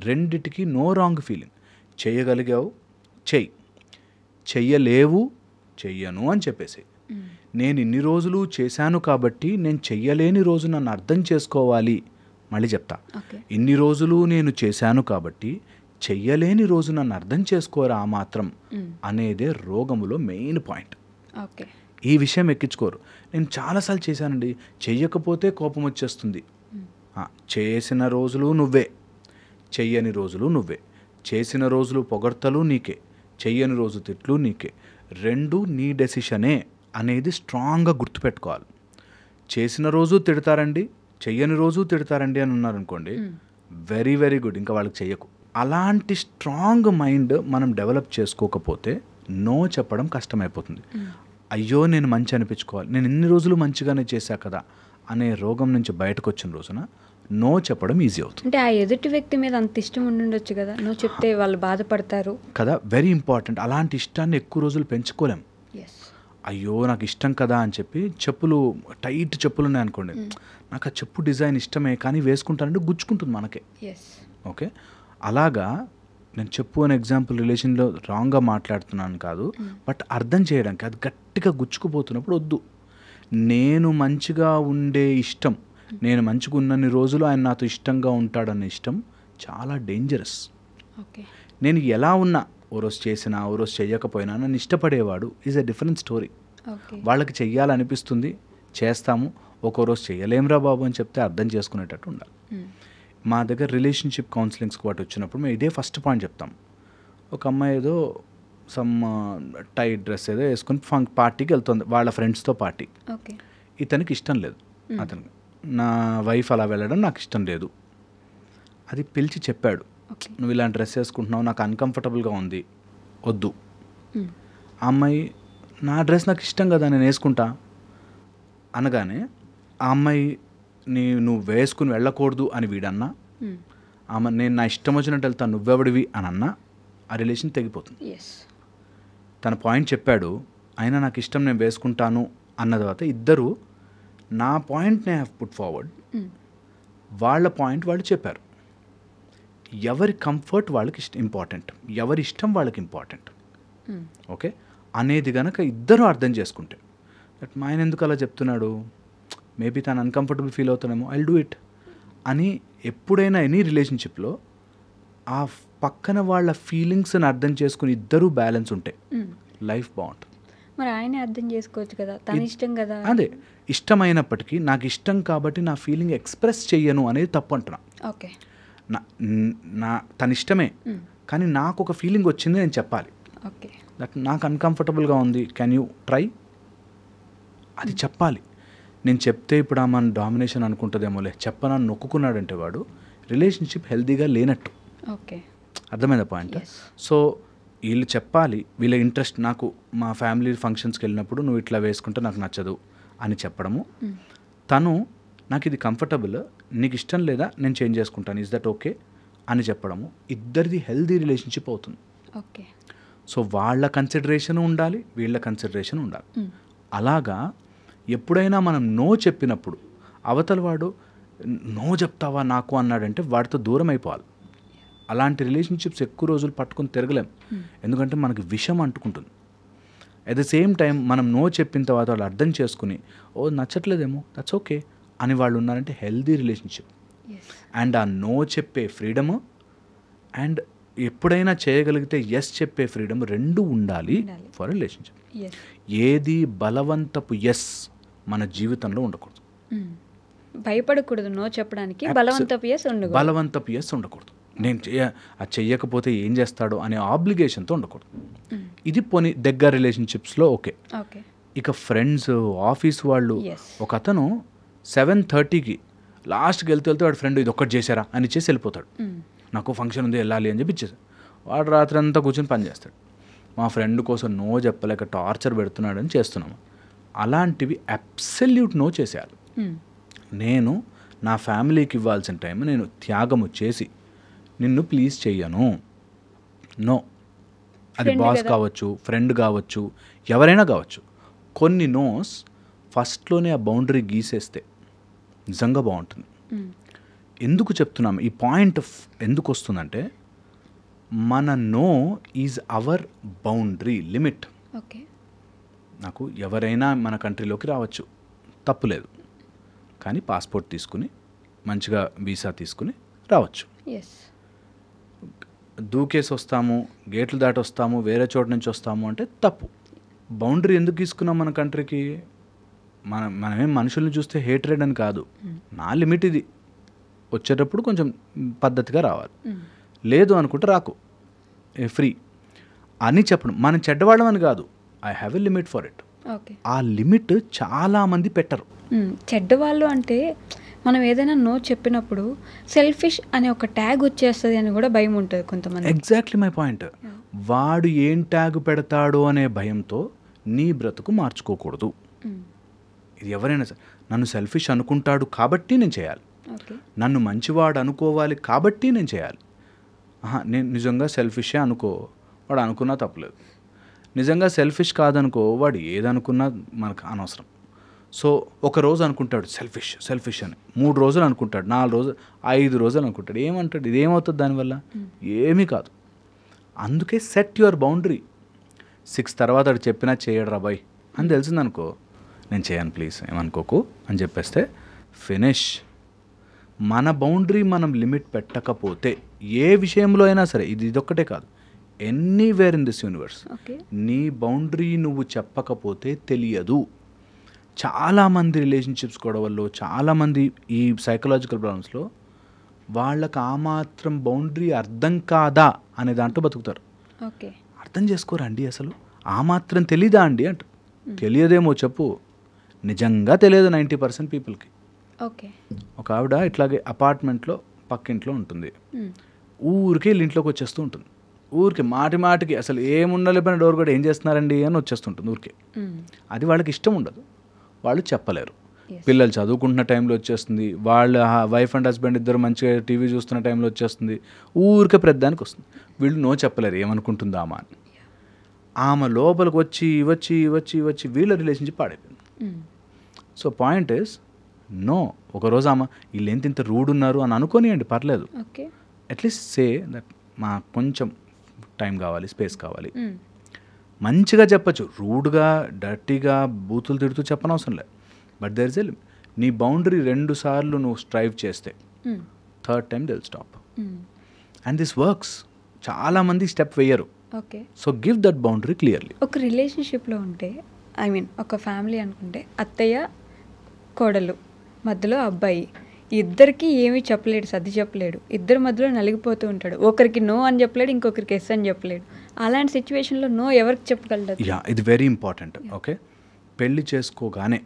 రెండిటికి నో రాంగ్ ఫీలింగ్. చేయగలిగావు చెయ్యి, చెయ్యలేవు చెయ్యను అని చెప్పేసి. నేను ఇన్ని రోజులు చేశాను కాబట్టి నేను చెయ్యలేని రోజు నన్ను అర్థం చేసుకోవాలి. మళ్ళీ చెప్తా, ఇన్ని రోజులు నేను చేశాను కాబట్టి చెయ్యలేని రోజు నన్ను అర్థం చేసుకోరా మాత్రం అనేదే రోగములో మెయిన్ పాయింట్. ఈ విషయం ఎక్కించుకోరు. నేను చాలాసార్లు చేశానండి, చెయ్యకపోతే కోపం వచ్చేస్తుంది. చేసిన రోజులు నువ్వే, చెయ్యని రోజులు నువ్వే, చేసిన రోజులు పొగడ్తలు నీకే, చెయ్యని రోజు తిట్లు నీకే, రెండు నీ డెసిషనే అనేది స్ట్రాంగ్గా గుర్తుపెట్టుకోవాలి. చేసిన రోజు తిడతారండి, చెయ్యని రోజు తిడతారండి అని ఉన్నారనుకోండి, వెరీ వెరీ గుడ్, ఇంకా వాళ్ళకి చెయ్యకు. అలాంటి స్ట్రాంగ్ మైండ్ మనం డెవలప్ చేసుకోకపోతే నో చెప్పడం కష్టమైపోతుంది. అయ్యో నేను మంచి అనిపించుకోవాలి, నేను ఇన్ని రోజులు మంచిగానే చేశా కదా అనే రోగం నుంచి బయటకు వచ్చిన రోజున నో చెప్పడం ఈజీ అవుతుంది. అంటే ఆ ఎదుటి వ్యక్తి మీద అంత ఇష్టం ఉండుండొచ్చు కదా, నో చెప్తే వాళ్ళు బాధపడతారు కదా, వెరీ ఇంపార్టెంట్. అలాంటి ఇష్టాన్ని ఎక్కువ రోజులు పెంచుకోలేం. అయ్యో నాకు ఇష్టం కదా అని చెప్పి చెప్పులు, టైట్ చెప్పులు ఉన్నాయి అనుకోండి, నాకు ఆ చెప్పు డిజైన్ ఇష్టమే కానీ వేసుకుంటానంటే గుచ్చుకుంటుంది మనకే. ఓకే, అలాగా నేను చెప్పు అనే ఎగ్జాంపుల్ రిలేషన్లో రాంగ్గా మాట్లాడుతున్నాను కాదు, బట్ అర్థం చేయడానికి అది గట్టిగా గుచ్చుకుపోతున్నప్పుడు వద్దు. నేను మంచిగా ఉండే ఇష్టం, నేను మంచిగా ఉన్నన్ని రోజులు ఆయన నాతో ఇష్టంగా ఉంటాడన్న ఇష్టం చాలా డేంజరస్. నేను ఎలా ఉన్నా, ఓ రోజు చేసినా ఓ రోజు చెయ్యకపోయినా నన్ను ఇష్టపడేవాడు ఈజ్ అ డిఫరెంట్ స్టోరీ. వాళ్ళకి చెయ్యాలనిపిస్తుంది, చేస్తాము, ఒక్కో రోజు చెయ్యలేమురా బాబు అని చెప్తే అర్థం చేసుకునేటట్టు ఉండాలి. మా దగ్గర రిలేషన్షిప్ కౌన్సిలింగ్స్కి వాటి వచ్చినప్పుడు మేము ఇదే ఫస్ట్ పాయింట్ చెప్తాం. ఒక అమ్మాయి ఏదో సమ్ టైట్ డ్రెస్ ఏదో వేసుకుని పార్టీకి వెళ్తుంది, వాళ్ళ ఫ్రెండ్స్తో పార్టీ. ఇతనికి ఇష్టం లేదు, అతనికి నా వైఫ్ అలా వెళ్ళడం నాకు ఇష్టం లేదు. అది పిలిచి చెప్పాడు, నువ్వు ఇలాంటి డ్రెస్ వేసుకుంటున్నావు, నాకు అన్కంఫర్టబుల్గా ఉంది, వద్దు. ఆ అమ్మాయి నా డ్రెస్ నాకు ఇష్టం కదా నేను వేసుకుంటా అనగానే ఆ అమ్మాయి నువ్వు వేసుకుని వెళ్ళకూడదు అని వీడన్నా, ఆమె నేను నా ఇష్టం వచ్చినట్టు వెళ్తాను నువ్వెవడివి అని అన్నా, ఆ రిలేషన్ తెగిపోతుంది. తన పాయింట్ చెప్పాడు, అయినా నాకు ఇష్టం నేను వేసుకుంటాను అన్న తర్వాత ఇద్దరు నా పాయింట్ నే హ్యావ్ పుట్ ఫార్వర్డ్, వాళ్ళ పాయింట్ వాళ్ళు చెప్పారు. ఎవరి కంఫర్ట్ వాళ్ళకి ఇంపార్టెంట్, ఎవరి ఇష్టం వాళ్ళకి ఇంపార్టెంట్. ఓకే అనేది కనుక ఇద్దరు అర్థం చేసుకుంటే, బట్ మా ఆయన ఎందుకు అలా చెప్తున్నాడు, మేబీ తను అన్కంఫర్టబుల్ ఫీల్ అవుతానేమో, ఐల్ డూ ఇట్ అని ఎప్పుడైనా ఎనీ రిలేషన్షిప్లో ఆ పక్కన వాళ్ళ ఫీలింగ్స్ని అర్థం చేసుకుని ఇద్దరూ బ్యాలెన్స్ ఉంటే లైఫ్ బాగుంటుంది. మరి ఆయన అర్థం చేసుకోవచ్చు కదా, తన ఇష్టం కదా. అదే ఇష్టమైనప్పటికీ నాకు ఇష్టం కాబట్టి నా ఫీలింగ్ ఎక్స్ప్రెస్ చెయ్యను అనేది తప్పు అంటున్నా. ఓకే, నా తన ఇష్టమే కానీ నాకు ఒక ఫీలింగ్ వచ్చింది నేను చెప్పాలి. ఓకే, దట్ నాకు అన్కంఫర్టబుల్గా ఉంది, కెన్ యూ ట్రై, అది చెప్పాలి. నేను చెప్తే ఇప్పుడు ఆమె డామినేషన్ అనుకుంటుందేమోలే, చెప్పనని నొక్కున్నాడంటే వాడు రిలేషన్షిప్ హెల్తీగా లేనట్టు. ఓకే, అర్థమైందా పాయింట్? సో వీళ్ళు చెప్పాలి, వీళ్ళ ఇంట్రెస్ట్, నాకు మా ఫ్యామిలీ ఫంక్షన్స్కి వెళ్ళినప్పుడు నువ్వు ఇట్లా వేసుకుంటే నాకు నచ్చదు అని చెప్పడము, తను నాకు ఇది కంఫర్టబుల్, నీకు ఇష్టం లేదా నేను చేంజ్ చేసుకుంటాను, ఇస్ దట్ ఓకే అని చెప్పడము, ఇద్దరిది హెల్దీ రిలేషన్షిప్ అవుతుంది. ఓకే, సో వాళ్ళ కన్సిడరేషన్ ఉండాలి, వీళ్ళ కన్సిడరేషన్ ఉండాలి. అలాగా ఎప్పుడైనా మనం నో చెప్పినప్పుడు అవతల వాడు నో చెప్తావా నాకు అన్నాడంటే వాడితో దూరం అయిపోవాలి. అలాంటి రిలేషన్షిప్స్ ఎక్కువ రోజులు పట్టుకొని తిరగలేం, ఎందుకంటే మనకి విషం అంటుకుంటుంది. అట్ ద సేమ్ టైం మనం నో చెప్పిన తర్వాత వాళ్ళు అర్థం చేసుకుని ఓ నచ్చట్లేదేమో దట్స్ ఓకే అని వాళ్ళు ఉన్నారంటే హెల్దీ రిలేషన్షిప్. అండ్ ఆ నో చెప్పే ఫ్రీడము అండ్ ఎప్పుడైనా చేయగలిగితే ఎస్ చెప్పే ఫ్రీడమ్ రెండు ఉండాలి ఫర్ రిలేషన్షిప్. ఏది బలవంతపు ఎస్ మన జీవితంలో ఉండకూడదు. భయపడకూడదు నో చెప్పడానికి, బలవంతపు ఎస్ ఉండకూడదు. నేను చెయ్యకపోతే ఏం చేస్తాడో అనే ఆబ్లిగేషన్తో ఉండకూడదు. ఇది పోనీ దగ్గర రిలేషన్షిప్స్లో ఓకే. ఇక ఫ్రెండ్స్, ఆఫీస్ వాళ్ళు, ఒక అతను 7:30కి లాస్ట్కి వెళ్తే వాడు ఫ్రెండ్ ఇది ఒక్కటి చేశారా అని ఇచ్చేసి వెళ్ళిపోతాడు. నాకు ఫంక్షన్ ఉంది వెళ్ళాలి అని చెప్పి ఇచ్చేసాడు. వాడు రాత్రి అంతా కూర్చొని పని చేస్తాడు. మా ఫ్రెండ్ కోసం నో చెప్పలేక టార్చర్ పెడుతున్నాడని చేస్తున్నాము. అలాంటివి అబ్సల్యూట్ నో చేసేయాలి. నేను నా ఫ్యామిలీకి ఇవ్వాల్సిన టైం నేను త్యాగము చేసి నిన్ను ప్లీజ్ చెయ్యను, నో. అది బాస్ కావచ్చు, ఫ్రెండ్ కావచ్చు, ఎవరైనా కావచ్చు. కొన్ని నోస్ ఫస్ట్లోనే ఆ బౌండరీ గీసేస్తే నిజంగా బాగుంటుంది. ఎందుకు చెప్తున్నాం ఈ పాయింట్ ఎందుకు వస్తుందంటే, మన no is our boundary limit. Okay, నాకు ఎవరైనా మన కంట్రీలోకి రావచ్చు, తప్పులేదు, కానీ పాస్పోర్ట్ తీసుకుని మంచిగా వీసా తీసుకుని రావచ్చు. దూకేసి వస్తాము, గేట్లు దాటి వస్తాము, వేరే చోట నుంచి వస్తాము అంటే తప్పు. బౌండరీ ఎందుకు తీసుకున్నాం మన కంట్రీకి? మనమేం మనుషుల్ని చూస్తే హేట్రెడ్ అని కాదు. నా లిమిట్ ఇది, వచ్చేటప్పుడు కొంచెం పద్ధతిగా రావాలి, లేదు అనుకుంటే రాకు, ఫ్రీ అని చెప్పడం. మనం చెడ్డవాళ్ళం అని కాదు, I have a limit for it. ఆ లిమిట్ చాలామంది పెట్టరు. చెడ్డవాళ్ళు అంటే మనం ఏదైనా నో చెప్పినప్పుడు సెల్ఫిష్ అనే ఒక ట్యాగ్ వచ్చేస్తుంది అని కూడా భయం ఉంటుంది కొంతమంది. Exactly my point. వాడు ఏం ట్యాగ్ పెడతాడో అనే భయంతో నీ బ్రతుకు మార్చుకోకూడదు. ఇది ఎవరైనా సరే, నన్ను సెల్ఫిష్ అనుకుంటాడు కాబట్టి నేను చేయాలి, నన్ను మంచివాడు అనుకోవాలి కాబట్టి నేను చేయాలి. నేను నిజంగా సెల్ఫిషే అనుకో, వాడు అనుకున్నా తప్పలేదు. నిజంగా సెల్ఫిష్ కాదనుకో, వాడు ఏదనుకున్నా మనకు అనవసరం. సో ఒక రోజు అనుకుంటాడు సెల్ఫిష్ సెల్ఫిష్ అని, 3 రోజులు అనుకుంటాడు, 4 రోజులు, 5 రోజులు అనుకుంటాడు. ఏమంటాడు? ఇదేమవుతుంది దానివల్ల? ఏమీ కాదు. అందుకే సెట్ యువర్ బౌండరీ. 6 తర్వాత అది చెప్పినా చేయడు రా బాయ్ అని తెలిసిందనుకో, నేను చేయను ప్లీజ్ ఏమనుకోకు అని చెప్పేస్తే ఫినిష్. మన బౌండరీ మనం లిమిట్ పెట్టకపోతే ఏ విషయంలో అయినా సరే, ఇదొక్కటే కాదు, ఎనీవేర్ ఇన్ దిస్ యూనివర్స్, నీ బౌండరీ నువ్వు చెప్పకపోతే తెలియదు. చాలామంది రిలేషన్షిప్స్ గొడవల్లో, చాలామంది ఈ సైకలాజికల్ ప్రాబ్లమ్స్లో వాళ్ళకి ఆ మాత్రం బౌండరీ అర్థం కాదా అనే దాంట్లో బతుకుతారు. అర్థం చేసుకోరా అండి, అసలు ఆ మాత్రం తెలీదా అండి అంట. తెలియదేమో చెప్పు, నిజంగా తెలియదు 90% పీపుల్కి. ఒక ఆవిడ ఇట్లాగే అపార్ట్మెంట్లో పక్కింట్లో ఉంటుంది, ఊరికి వీళ్ళ ఇంట్లోకి వచ్చేస్తూ ఉంటుంది. ఊరికి మాటికి అసలు ఏముండలేకపోయిన డోర్ కూడా ఏం చేస్తున్నారండి అని వచ్చేస్తుంటుంది ఊరికే. అది వాళ్ళకి ఇష్టం ఉండదు, వాళ్ళు చెప్పలేరు. పిల్లలు చదువుకుంటున్న టైంలో వచ్చేస్తుంది, వాళ్ళ వైఫ్ అండ్ హస్బెండ్ ఇద్దరు మంచిగా టీవీ చూస్తున్న టైంలో వచ్చేస్తుంది, ఊరికే ప్రతిదానికి వస్తుంది. వీళ్ళు నో చెప్పలేరు ఏమనుకుంటుందా ఆమె అని. ఆమె లోపలికి వచ్చి వచ్చి వచ్చి వచ్చి వీళ్ళ రిలేషన్షిప్ పాడైపోయింది. So point is no. ఒకరోజు ఆమె వీళ్ళు ఇంత రూడ్ ఉన్నారు అని అనుకోనియండి, పర్లేదు. అట్లీస్ట్ సే దట్ మా కొంచెం టైం కావాలి, స్పేస్ కావాలి, మంచిగా చెప్పచ్చు. రూడ్గా డర్టీగా బూతులు తిడుతూ చెప్పనవసరం లేదు. బట్ దెర్ ఇస్ ఎ నీ బౌండరీ 2 సార్లు నువ్వు స్ట్రైవ్ చేస్తే third time they'll stop. And this works. చాలామంది స్టెప్ వేయరు. So give that boundary clearly. ఒక రిలేషన్షిప్లో ఉంటే, ఐ మీన్ ఒక ఫ్యామిలీ అనుకుంటే, అత్తయ్య కోడలు మధ్యలో అబ్బాయి, ఇద్దరికి ఏమీ చెప్పలేడు, సర్ది చెప్పలేడు, ఇద్దరి మధ్యలో నలిగిపోతూ ఉంటాడు. ఒకరికి నో అని చెప్పలేడు, ఇంకొకరికి ఎస్ అని చెప్పలేడు. అలాంటి సిచ్యువేషన్లో నో ఎవరికి చెప్పగలరు? ఇది వెరీ ఇంపార్టెంట్. ఓకే, పెళ్ళి చేసుకోగానే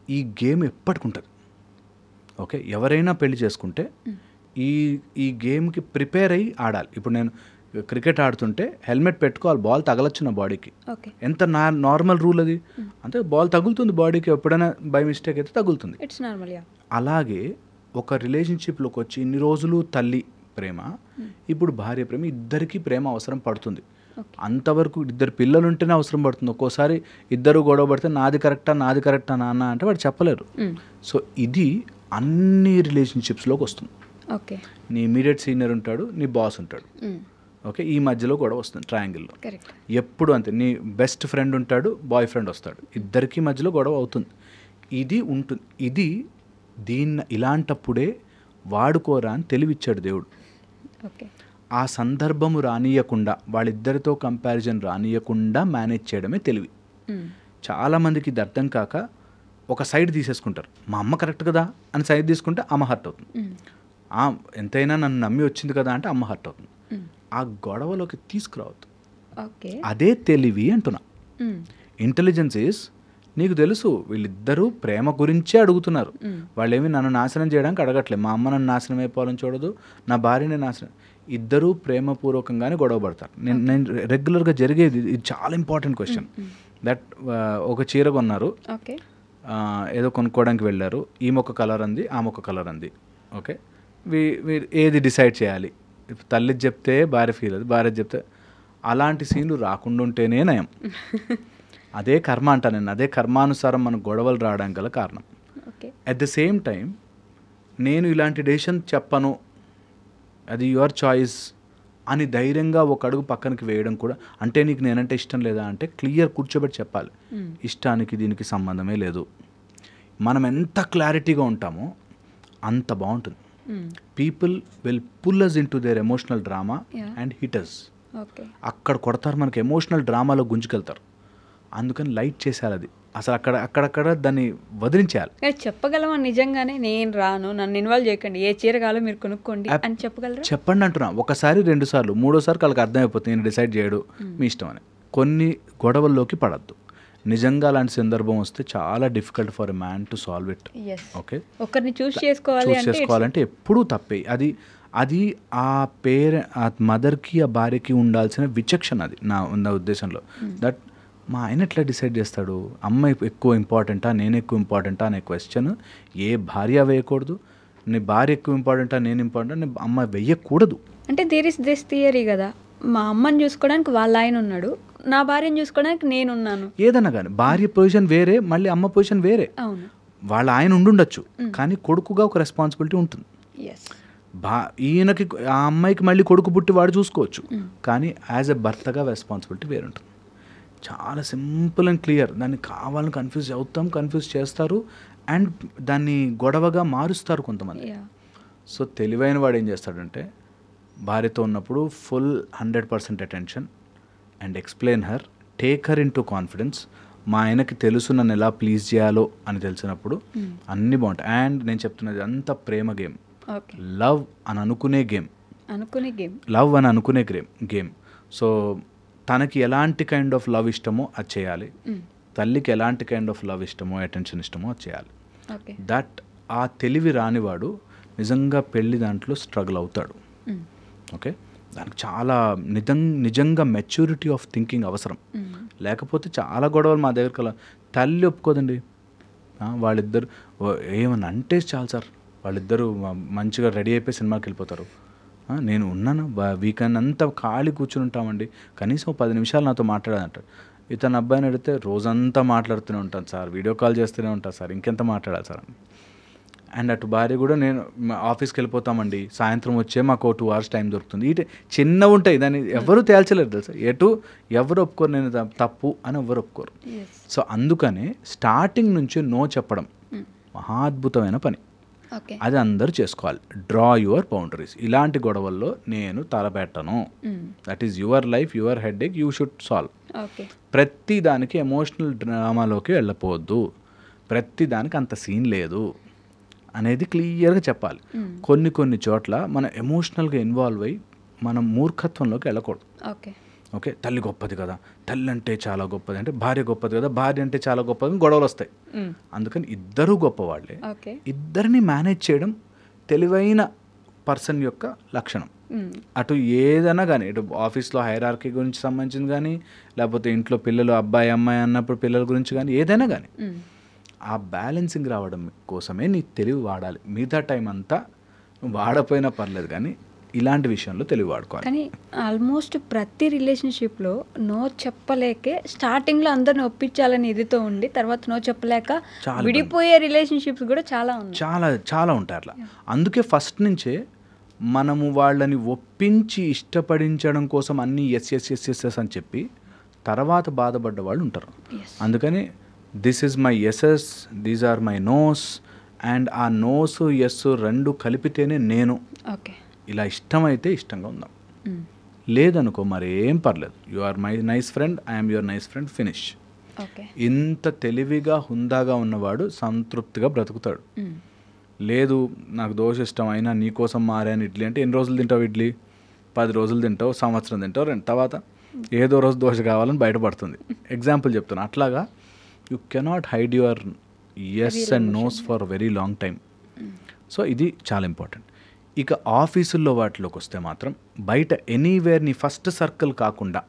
ఈ గేమ్ ఎప్పటికుంటుంది. ఓకే, ఎవరైనా పెళ్లి చేసుకుంటే ఈ గేమ్కి ప్రిపేర్ అయ్యి ఆడాలి. ఇప్పుడు నేను క్రికెట్ ఆడుతుంటే హెల్మెట్ పెట్టుకోవాలి, బాల్ తగలొచ్చు నా బాడీకి. ఎంత నార్మల్ రూల్ అది. అంటే బాల్ తగులుతుంది బాడీకి, ఎప్పుడైనా బై మిస్టేక్ అయితే తగులుతుంది. It's normal. అలాగే ఒక రిలేషన్షిప్లోకి వచ్చి ఇన్ని రోజులు తల్లి ప్రేమ, ఇప్పుడు భార్య ప్రేమ, ఇద్దరికీ ప్రేమ అవసరం పడుతుంది. అంతవరకు 2 పిల్లలు ఉంటేనే అవసరం పడుతుంది. ఒక్కోసారి ఇద్దరు గొడవ పడితే నాది కరెక్టా నాన్న అంటే వాడు చెప్పలేరు. సో ఇది అన్ని రిలేషన్షిప్స్లోకి వస్తుంది. నీ ఇమీడియట్ సీనియర్ ఉంటాడు, నీ బాస్ ఉంటాడు. ఓకే, ఈ మధ్యలో గొడవ వస్తుంది ట్రయాంగిల్లో. ఎప్పుడు అంతే, నీ బెస్ట్ ఫ్రెండ్ ఉంటాడు, బాయ్ ఫ్రెండ్ వస్తాడు, ఇద్దరికి మధ్యలో గొడవ అవుతుంది. ఇది ఉంటుంది. ఇలాంటప్పుడే వాడుకోరా అని తెలివిచ్చాడు దేవుడు. ఆ సందర్భము రానియకుండా, వాళ్ళిద్దరితో కంపారిజన్ రానియకుండా మేనేజ్ చేయడమే తెలివి. చాలామందికి ఇది అర్థం కాక ఒక సైడ్ తీసేసుకుంటారు. మా అమ్మ కరెక్ట్ కదా అని సైడ్ తీసుకుంటే అమ్మ హర్ట్ అవుతుంది. ఎంతైనా నన్ను నమ్మి వచ్చింది కదా అంటే అమ్మ హర్ట్ అవుతుంది. ఆ గొడవలోకి తీసుకురావద్దు. అదే తెలివి అంటున్నా. ఇంటెలిజెన్స్ ఈజ్, నీకు తెలుసు వీళ్ళిద్దరూ ప్రేమ గురించే అడుగుతున్నారు. వాళ్ళేమి నన్ను నాశనం చేయడానికి అడగట్లేదు. మా అమ్మ నన్ను నాశనం అయిపోవాలని చూడదు, నా భార్యని నాశనం. ఇద్దరూ ప్రేమపూర్వకంగానే గొడవ పడతారు. నేను రెగ్యులర్గా జరిగేది. ఇది చాలా ఇంపార్టెంట్ క్వశ్చన్. దట్ ఒక చీర కొన్నారు, ఏదో కొనుక్కోవడానికి వెళ్ళారు. ఈ మొక్క కలర్ అంది, ఆ మొక్క కలర్ అంది. ఓకే, వీరు ఏది డిసైడ్ చేయాలి? తల్లి చెప్తే భార్య ఫీల్ అది, భార్య చెప్తే. అలాంటి సీన్లు రాకుండా ఉంటేనే నయం. అదే కర్మ అంటా నేను. అదే కర్మానుసారం మనకు గొడవలు రావడానికి గల కారణం. అట్ ద సేమ్ టైం నేను ఇలాంటి డెసిషన్ చెప్పను, అది యువర్ చాయిస్ అని ధైర్యంగా ఒక అడుగు పక్కనకి వేయడం కూడా. అంటే నీకు నేనంటే ఇష్టం లేదా అంటే క్లియర్ కూర్చోబెట్టి చెప్పాలి, ఇష్టానికి దీనికి సంబంధమే లేదు. మనం ఎంత క్లారిటీగా ఉంటామో అంత బాగుంటుంది. People will pull us into their emotional drama and hit us. అక్కడ కొడతారు, మనకి ఎమోషనల్ డ్రామాలో గుంజుకెళ్తారు. అందుకని లైట్ చేసేయాలి అది. అసలు అక్కడక్కడ దాన్ని వదిలించేయాలి. కానీ చెప్పగలమా నిజంగానే నేను రాను, నన్ను ఇన్వాల్వ్ చేయకండి, ఏ చీర కావాలో మీరు కొనుక్కోండి అని చెప్పగలరా? చెప్పండి అంటున్నా. ఒకసారి 2 సార్లు 3ఓసారి వాళ్ళకి అర్థమైపోతుంది నేను డిసైడ్ చేయడు మీ ఇష్టం అని. కొన్ని గొడవల్లోకి పడద్దు. నిజంగా అలాంటి సందర్భం వస్తే చాలా difficult for a man to solve it. Okay, ఒకరిని చూస్ చేసుకోవాలంటే ఎప్పుడూ తప్పే. అది ఆ మదర్కి ఆ భార్యకి ఉండాల్సిన విచక్షణ. అది నా ఉద్దేశంలో. దట్ మా ఆయన ఎట్లా డిసైడ్ చేస్తాడు, అమ్మ ఎక్కువ ఇంపార్టెంటా నేను ఎక్కువ ఇంపార్టెంటా అనే క్వశ్చన్ ఏ భార్య వేయకూడదు. నీ భార్య ఎక్కువ ఇంపార్టెంటా నేను ఇంపార్టెంట్ నీ అమ్మ వేయకూడదు. అంటే దేర్ ఇస్ దిస్ థియరీ కదా, మా అమ్మని చూసుకోవడానికి వాళ్ళ ఆయన ఉన్నాడు, నా భార్యను చూసుకోవడానికి నేనున్నాను. ఏదన్నా కానీ భార్య పొజిషన్ వేరే, మళ్ళీ అమ్మ పొజిషన్ వేరే. అవును, వాళ్ళ ఆయన ఉండుండొచ్చు, కానీ కొడుకుగా ఒక రెస్పాన్సిబిలిటీ ఉంటుంది. ఈయనకి ఆ అమ్మాయికి మళ్ళీ కొడుకు పుట్టి వాడు చూసుకోవచ్చు, కానీ యాజ్ ఎ భర్తగా రెస్పాన్సిబిలిటీ వేరే ఉంటుంది. చాలా సింపుల్ అండ్ క్లియర్. దాన్ని కావాలని కన్ఫ్యూజ్ చేస్తారు అండ్ దాన్ని గొడవగా మారుస్తారు కొంతమంది. సో తెలివైన వాడు ఏం చేస్తాడంటే భార్యతో ఉన్నప్పుడు full 100% attention and explain her, take her in to confidence. మా ఆయనకి తెలుసు నన్ను ఎలా ప్లీజ్ చేయాలో అని తెలిసినప్పుడు అన్నీ బాగుంటాయి. అండ్ నేను చెప్తున్నది అంతా ప్రేమ గేమ్, లవ్ అని అనుకునే గేమ్. లవ్ అని అనుకునే గేమ్. సో తనకి ఎలాంటి కైండ్ ఆఫ్ లవ్ ఇష్టమో అది చేయాలి, తల్లికి ఎలాంటి కైండ్ ఆఫ్ లవ్ ఇష్టమో అటెన్షన్ ఇష్టమో అది చేయాలి. దట్ ఆ తెలివి రానివాడు నిజంగా పెళ్లి దాంట్లో స్ట్రగుల్ అవుతాడు. ఓకే, దానికి చాలా నిజంగా మెచ్యూరిటీ ఆఫ్ థింకింగ్ అవసరం. లేకపోతే చాలా గొడవలు మా దగ్గర తల్లి ఒప్పుకోదండి. వాళ్ళిద్దరు ఏమన్నా అంటే చాలు సార్, వాళ్ళిద్దరూ మంచిగా రెడీ అయిపోయి సినిమాకి వెళ్ళిపోతారు. నేను ఉన్నాను వీకెండ్ అంతా ఖాళీ కూర్చుని ఉంటామండి, కనీసం 10 నిమిషాలు నాతో మాట్లాడాలంటారు. ఇతను అబ్బాయిని అడిగితే రోజంతా మాట్లాడుతూనే ఉంటాను సార్, వీడియో కాల్ చేస్తూనే ఉంటాను సార్, ఇంకెంత మాట్లాడాలి సార్ అని. అండ్ అటు భార్య కూడా నేను ఆఫీస్కి వెళ్ళిపోతామండి, సాయంత్రం వచ్చే మాకు 2 hours టైం దొరుకుతుంది. ఇటు చిన్నవి ఉంటాయి, దాన్ని ఎవరు తేల్చలేరు తెలుసా. ఎవరు ఒప్పుకోరు నేను తప్పు అని ఎవరు ఒప్పుకోరు. సో అందుకనే స్టార్టింగ్ నుంచి నో చెప్పడం మహా అద్భుతమైన పని. అది అందరూ చేసుకోవాలి. Draw your boundaries. ఇలాంటి గొడవల్లో నేను తలపెట్టను. That is your life, your headache, you should solve. ప్రతి దానికి ఎమోషనల్ డ్రామాలోకి వెళ్ళపోవద్దు, ప్రతి దానికి అంత సీన్ లేదు అనేది క్లియర్గా చెప్పాలి. కొన్ని చోట్ల మనం ఎమోషనల్గా ఇన్వాల్వ్ అయ్యి మనం మూర్ఖత్వంలోకి వెళ్ళకూడదు. ఓకే, తల్లి గొప్పది కదా, తల్లి అంటే చాలా గొప్పది, అంటే భార్య గొప్పది కదా, భార్య అంటే చాలా గొప్పది, గొడవలు వస్తాయి. అందుకని ఇద్దరూ గొప్పవాళ్ళే. ఇద్దరిని మేనేజ్ చేయడం తెలివైన పర్సన్ యొక్క లక్షణం. అటు ఏదైనా కానీ, ఇటు ఆఫీస్లో హైరార్కీ గురించి సంబంధించింది కానీ, లేకపోతే ఇంట్లో పిల్లలు అబ్బాయి అమ్మాయి అన్నప్పుడు పిల్లల గురించి కానీ, ఏదైనా కానీ ఆ బ్యాలెన్సింగ్ రావడం కోసమే నీ తెలివి వాడాలి. మిగతా టైం అంతా వాడపోయినా పర్లేదు, కానీ ఇలాంటి విషయంలో తెలివి వాడుకోవాలి. కానీ ఆల్మోస్ట్ ప్రతి రిలేషన్షిప్లో నో చెప్పలేకే స్టార్టింగ్లో అందరిని ఒప్పించాలని ఇదితో ఉండి తర్వాత నో చెప్పలేక విడిపోయే రిలేషన్షిప్స్ కూడా చాలా ఉన్నాయి. చాలా ఉంటాయి అట్లా. అందుకే ఫస్ట్ నుంచే మనము వాళ్ళని ఒప్పించి ఇష్టపడించడం కోసం అన్నీ ఎస్ అని చెప్పి తర్వాత బాధపడ్డ వాళ్ళు ఉంటారు. అందుకని this is my yeses, these are my nos, and uh nos yes రెండు కలిపితేనే నేను. ఇలా ఇష్టమైతే ఇష్టంగా ఉందాం, లేదనుకో మరి ఏం పర్లేదు. You are my nice friend, I'm your nice friend, finish. ఇంత తెలివిగా హుందాగా ఉన్నవాడు సంతృప్తిగా బ్రతుకుతాడు. లేదు నాకు దోశ ఇష్టం అయినా నీకోసం మారాను ఇడ్లీ అంటే ఎన్ని రోజులు తింటావు ఇడ్లీ? 10 రోజులు తింటావు, సంవత్సరం తింటావు, తర్వాత ఏదో రోజు దోశ కావాలని బయటపడుతుంది. ఎగ్జాంపుల్ చెప్తాను. అట్లాగా you cannot hide your yes and nos for very long time. So ఇది చాలా ఇంపార్టెంట్. ఇక ఆఫీసుల్లో వాటిలోకి వస్తే మాత్రం బయట ఎనీవేర్ నీ ఫస్ట్ సర్కిల్ కాకుండా,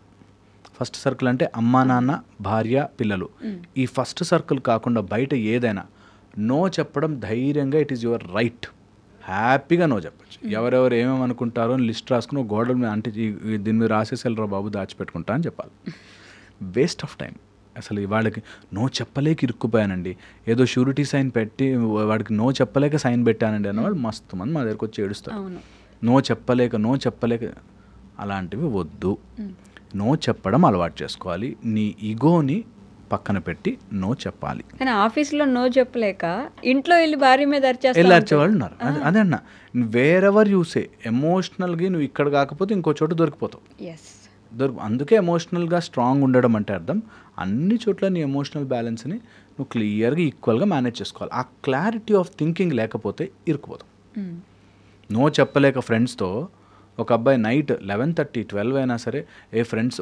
ఫస్ట్ సర్కిల్ అంటే అమ్మా నాన్న భార్య పిల్లలు, ఈ ఫస్ట్ సర్కిల్ కాకుండా బయట ఏదైనా నో చెప్పడం ధైర్యంగా, ఇట్ ఈస్ యువర్ రైట్. హ్యాపీగా నో చెప్పచ్చు. ఎవరెవరు ఏమేమి అనుకుంటారో అని లిస్ట్ రాసుకుని గోడల మీద అంటే దీని మీద రాసేసేళ్ళరా బాబు దాచిపెట్టుకుంటా అని చెప్పాలి. Waste of time. అసలు వాళ్ళకి నో చెప్పలేక ఇరుక్కుపోయానండి, ఏదో షూరిటీ సైన్ పెట్టి వాడికి నో చెప్పలేక సైన్ పెట్టానండి అన్నవాళ్ళు మస్తు మంది మా దగ్గరకు వచ్చి ఏడుస్తారు. నో చెప్పలేక అలాంటివి వద్దు. నో చెప్పడం అలవాటు చేసుకోవాలి. నీ ఈగోని పక్కన పెట్టి నో చెప్పాలి. కానీ ఆఫీస్లో నో చెప్పలేక ఇంట్లో వెళ్ళి భార్య మీద అరిచేవాళ్ళు ఉన్నారు. అదే అన్న, వేరెవర్ యూసే ఎమోషనల్గా నువ్వు ఇక్కడ కాకపోతే ఇంకో చోట దొరికిపోతావు. అందుకే ఎమోషనల్గా స్ట్రాంగ్ ఉండడం అంటే అర్థం అన్ని చోట్ల నీ ఎమోషనల్ బ్యాలెన్స్ని నువ్వు క్లియర్గా ఈక్వల్గా మేనేజ్ చేసుకోవాలి. ఆ క్లారిటీ ఆఫ్ థింకింగ్ లేకపోతే ఇరుక్కుపోతాం. నో చెప్పలేక ఫ్రెండ్స్తో ఒక అబ్బాయి నైట్ 11:30, 12 అయినా సరే ఫ్రెండ్స్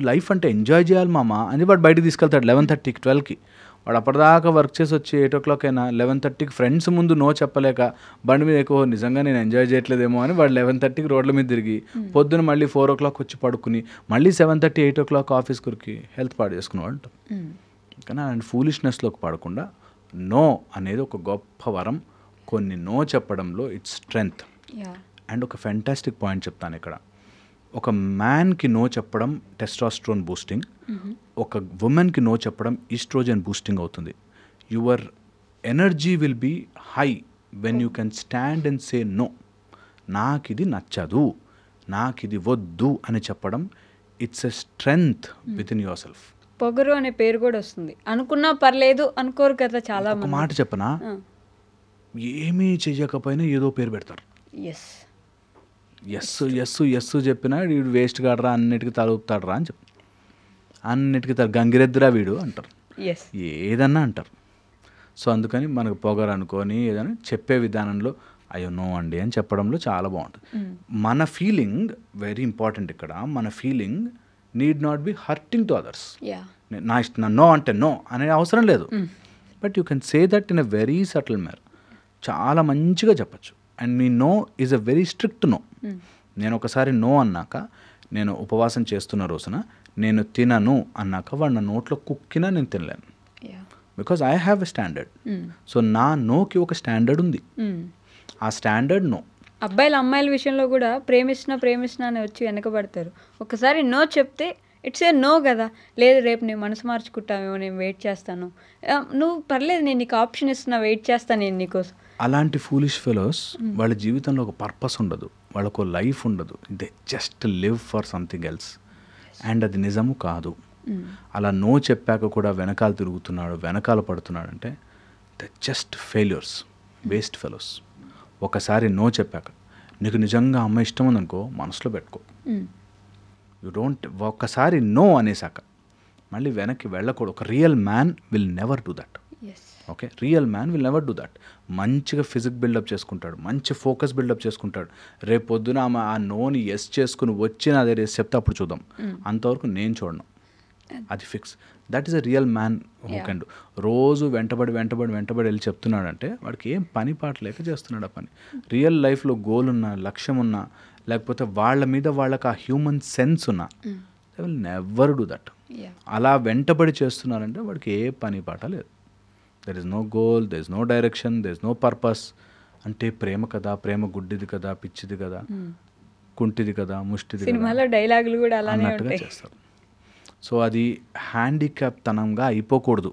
లైఫ్ అంటే ఎంజాయ్ చేయాలి మామ అని వాడు బయటకు తీసుకెళ్తాడు 11:30కి 12కి. వాడు అప్పటిదాకా వర్క్ చేసి వచ్చి 8 o'clock అయినా 11:30కి ఫ్రెండ్స్ ముందు నో చెప్పలేక బండి మీద ఎక్కువ నిజంగా నేను ఎంజాయ్ చేయట్లేదేమో అని వాడు 11:30కి రోడ్ల మీద తిరిగి పొద్దున మళ్ళీ 4 o'clock వచ్చి పడుకుని మళ్ళీ 7:30, 8 o'clock ఆఫీస్ కురికి హెల్త్ పాడు చేసుకునేవాళ్ళు. కానీ అలాంటి ఫూలిష్నెస్లోకి పడకుండా నో అనేది ఒక గొప్ప వరం. కొన్ని నో చెప్పడంలో ఇట్స్ స్ట్రెంగ్త్. అండ్ ఒక ఫెంటాస్టిక్ పాయింట్ చెప్తాను ఇక్కడ. ఒక మ్యాన్కి నో చెప్పడం టెస్టాస్ట్రోన్ బూస్టింగ్, ఒక ఉమెన్కి నో చెప్పడం ఈస్ట్రోజన్ బూస్టింగ్ అవుతుంది. Your energy will be high when you can stand and say no. నాకు ఇది నచ్చదు, నాకు ఇది వద్దు అని చెప్పడం it's a strength within yourself. పొగరు అనే పేరు కూడా వస్తుంది. అనుకున్నా పర్లేదు అనుకోరు కదా చాలా ఒక మాట చెప్పనా, ఏమీ చెయ్యకపోయినా ఏదో పేరు పెడతారు. ఎస్ చెప్పినా వీడు వేస్ట్ కాడరా, అన్నిటికీ తలుపుతాడరా అని చెప్పి, అన్నిటికీ గంగిరెద్దురా వీడు అంటారు, ఏదన్నా అంటారు. సో అందుకని మనకు పొగరు అనుకొని ఏదైనా చెప్పే విధానంలో అయ్యో నో అండి అని చెప్పడంలో చాలా బాగుంటుంది. మన ఫీలింగ్ వెరీ ఇంపార్టెంట్ ఇక్కడ. మన feeling need not be hurting to others. నా ఇష్టం నో అంటే నో అనే అవసరం లేదు. But you can say that in a very subtle manner. చాలా మంచిగా చెప్పచ్చు. అండ్ మీ no is a very strict no. నేను ఒకసారి నో అన్నాక, నేను ఉపవాసం చేస్తున్న రోజున నేను తినను అన్నాక వాడు నా నోట్లో కుక్కినా నేను తినలేను. Because I have a standard. So నా నోకి ఒక స్టాండర్డ్ ఉంది. ఆ స్టాండర్డ్ నో. అబ్బాయిల అమ్మాయిల విషయంలో కూడా ప్రేమిస్తున్నా అని వచ్చి వెనకబడతారు. ఒకసారి నో చెప్తే ఇట్స్ ఏ నో కదా, లేదు రేపు నేను మనసు మార్చుకుంటామేమో, నేను వెయిట్ చేస్తాను, నువ్వు పర్లేదు నేను నీకు ఆప్షన్ ఇస్తున్నా, వెయిట్ చేస్తాను నేను నీకోసం. అలాంటి ఫూలిష్ ఫెలోస్ వాళ్ళ జీవితంలో ఒక పర్పస్ ఉండదు, వాళ్ళకు లైఫ్ ఉండదు. They just live for something else. And అది నిజము కాదు. అలా నో చెప్పాక కూడా వెనకాల తిరుగుతున్నాడు, వెనకాల పడుతున్నాడు అంటే they just failures, waste fellows. ఒకసారి నో చెప్పాక నీకు నిజంగా అమ్మ ఇష్టం ఉందనుకో, మనసులో పెట్టుకో. యూ డోంట్, ఒక్కసారి నో అనేసాక మళ్ళీ వెనక్కి వెళ్ళకూడదు. ఒక real man will never do that. Okay, real man will never do that. మంచిగా ఫిజిక్ బిల్డప్ చేసుకుంటాడు, మంచి ఫోకస్ బిల్డప్ చేసుకుంటాడు. రేపు పొద్దున ఆమె ఆ నోని ఎస్ చేసుకుని వచ్చిన అదే రేస్ చెప్తే అప్పుడు చూద్దాం. అంతవరకు నేను చూడను, అది fix. That is a real man who can do. రోజు వెంటబడి వెళ్ళి చెప్తున్నాడంటే వాడికి ఏం పని పాట లేక చేస్తున్నాడు ఆ పని. రియల్ లైఫ్లో గోల్ ఉన్నా, లక్ష్యం ఉన్నా, లేకపోతే వాళ్ళ మీద వాళ్ళకి ఆ హ్యూమన్ సెన్స్ ఉన్నా, they will never do that. అలా వెంటబడి చేస్తున్నారంటే వాడికి ఏ పని పాట లేదు. There is no goal, there is no direction, there is no purpose. అంటే ప్రేమ కదా, ప్రేమ గుడ్డిది కదా, పిచ్చిది కదా, కుంటిది కదా, ముష్టిది సినిమాలో డైలాగులు కూడా అలానే అన్నట్టుగా చేస్తారు. సో అది హ్యాండిక్యాప్ తనంగా అయిపోకూడదు.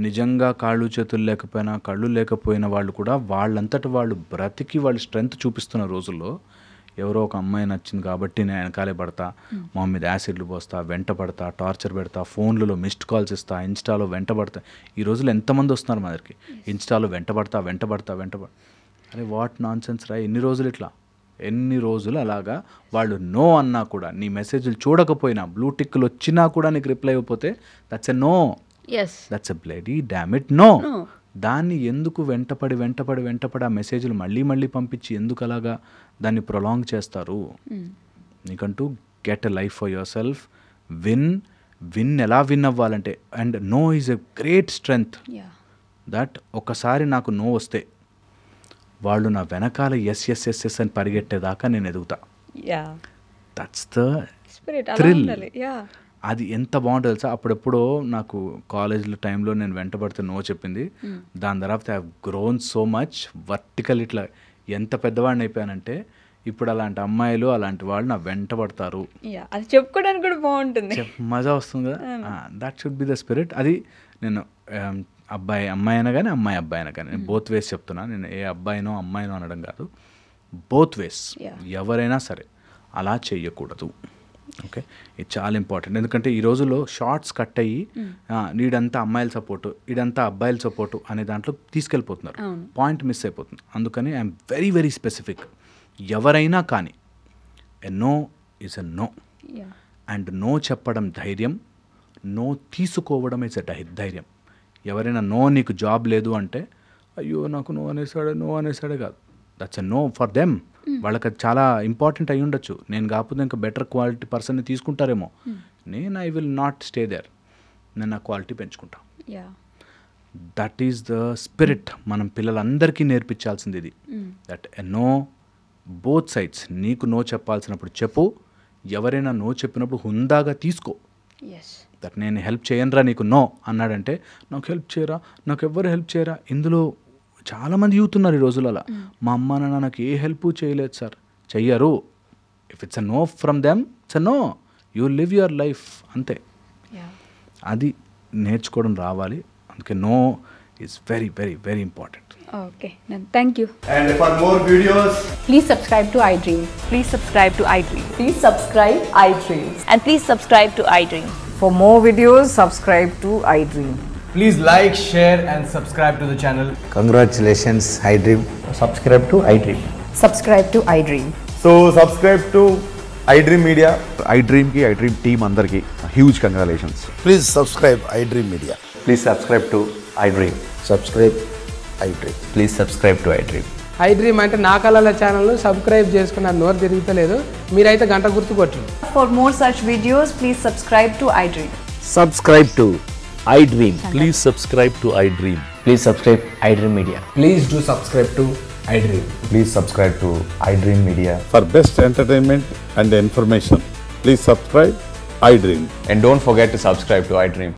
నిజంగా కాళ్ళు చేతులు లేకపోయినా, కళ్ళు లేకపోయిన వాళ్ళు కూడా వాళ్ళంతటి వాళ్ళు బ్రతికి వాళ్ళు స్ట్రెంగ్త్ చూపిస్తున్న రోజుల్లో ఎవరో ఒక అమ్మాయి నచ్చింది కాబట్టి నేను వెనకాలే పడతా, మా మీద యాసిడ్లు పోస్తా, వెంట పడతా, టార్చర్ పెడతా, ఫోన్లలో మిస్డ్ కాల్స్ ఇస్తా, ఇన్స్టాలో వెంట పడతా. ఈ రోజులు ఎంతమంది వస్తున్నారు మా దగ్గరికి, ఇన్స్టాలో వెంట పడతా. అరే వాట్ నాన్ సెన్స్ రా. ఎన్ని రోజులు అలాగా వాళ్ళు నో అన్నా కూడా, నీ మెసేజ్లు చూడకపోయినా, బ్లూ టిక్లు వచ్చినా కూడా నీకు రిప్లై అయిపోతే that's a no. That's a bloody damn it no. దాన్ని ఎందుకు వెంటపడి ఆ మెసేజ్లు మళ్ళీ పంపించి ఎందుకు అలాగా దాన్ని ప్రొలాంగ్ చేస్తారు? నీకంటూ get a life for yourself. Win ఎలా విన్ అవ్వాలంటే, and no is a great strength. That ఒకసారి నాకు నో వస్తే వాళ్ళు నా వెనకాల ఎస్ అని పరిగెట్టేదాకా నేను ఎదుగుతా. That's the thrill. అది ఎంత బాగుంటుంది తెలుసా. అప్పుడెప్పుడో నాకు కాలేజ్లో టైంలో నేను వెంటబడితే నో చెప్పింది. దాని తర్వాత I have grown so much vertical. ఇట్లా ఎంత పెద్దవాడిని అయిపోయానంటే ఇప్పుడు అలాంటి అమ్మాయిలు, అలాంటి వాళ్ళు నా వెంట పడతారు. అది చెప్పుకోవడానికి కూడా బాగుంటుంది, మజా వస్తుంది కదా. That should be the spirit. అది నేను అమ్మాయి అయినా కానీ, అబ్బాయి అయినా కానీ, నేను బోత్ వేస్ చెప్తున్నా. నేను ఏ అబ్బాయినో అమ్మాయినో అనడం కాదు, బోత్ వేస్. ఎవరైనా సరే అలా చెయ్యకూడదు. ఓకే, ఇది చాలా ఇంపార్టెంట్. ఎందుకంటే ఈ రోజుల్లో షార్ట్స్ కట్ అయ్యి వీడంతా అమ్మాయిల సపోర్టు, వీడంతా అబ్బాయిల సపోర్టు అనే దాంట్లో తీసుకెళ్ళిపోతున్నారు. పాయింట్ మిస్ అయిపోతుంది. అందుకని ఐఎమ్ వెరీ వెరీ స్పెసిఫిక్. ఎవరైనా కానీ a no is a no. And no చెప్పడం ధైర్యం, నో తీసుకోవడం ఇస్ ధైర్యం. ఎవరైనా నో నీకు జాబ్ లేదు అంటే అయ్యో నాకు నో అనేసాడే కాదు, that's a no for them. వాళ్ళకి అది చాలా ఇంపార్టెంట్ అయి ఉండొచ్చు. నేను కాకపోతే ఇంకా బెటర్ క్వాలిటీ పర్సన్ని తీసుకుంటారేమో. I will not stay there. నేను నా క్వాలిటీ పెంచుకుంటా. That is the spirit. మనం పిల్లలందరికీ నేర్పించాల్సింది ఇది. That no both sides. నీకు నో చెప్పాల్సినప్పుడు చెప్పు, ఎవరైనా నో చెప్పినప్పుడు హుందాగా తీసుకో. దట్ నేను హెల్ప్ చేయనురా నీకు నో అన్నాడంటే నాకు హెల్ప్ చేయరా, నాకు ఎవ్వరు హెల్ప్ చేయరా. ఇందులో చాలామంది యూత్ ఉన్నారు ఈ రోజులలో. మా అమ్మ నాన్న నాకు ఏ హెల్ప్ చేయలేదు సార్, చెయ్యరు. If it's a no from them, it's a no. You live your life అంతే. అది నేర్చుకోవడం రావాలి. అందుకే no is very very very important. Okay, thank you. And for more videos, please subscribe to iDream. Please subscribe to iDream. Please subscribe iDream. And please subscribe to iDream. For more videos, subscribe to iDream. please like, share and subscribe to the channel. Congratulations, iDream. Subscribe to iDream. Subscribe to iDream. So subscribe to iDream Media. iDream ki iDream team andarki huge congratulations. Please subscribe iDream Media. Please subscribe to iDream. Subscribe iDream. Please subscribe to iDream. iDream అంటే నా కళల ఛానల్ను సబ్స్క్రైబ్ చేసుకున్న నోరు తిరుగుతలేదు, మీరైతే గంట గుర్తు కొట్టండి. For more such videos, please subscribe to iDream. Subscribe to iDream. Please subscribe to iDream. Please subscribe iDream Media. Please do subscribe to iDream. Please subscribe to iDream Media. For best entertainment and information, please subscribe iDream. And don't forget to subscribe to iDream.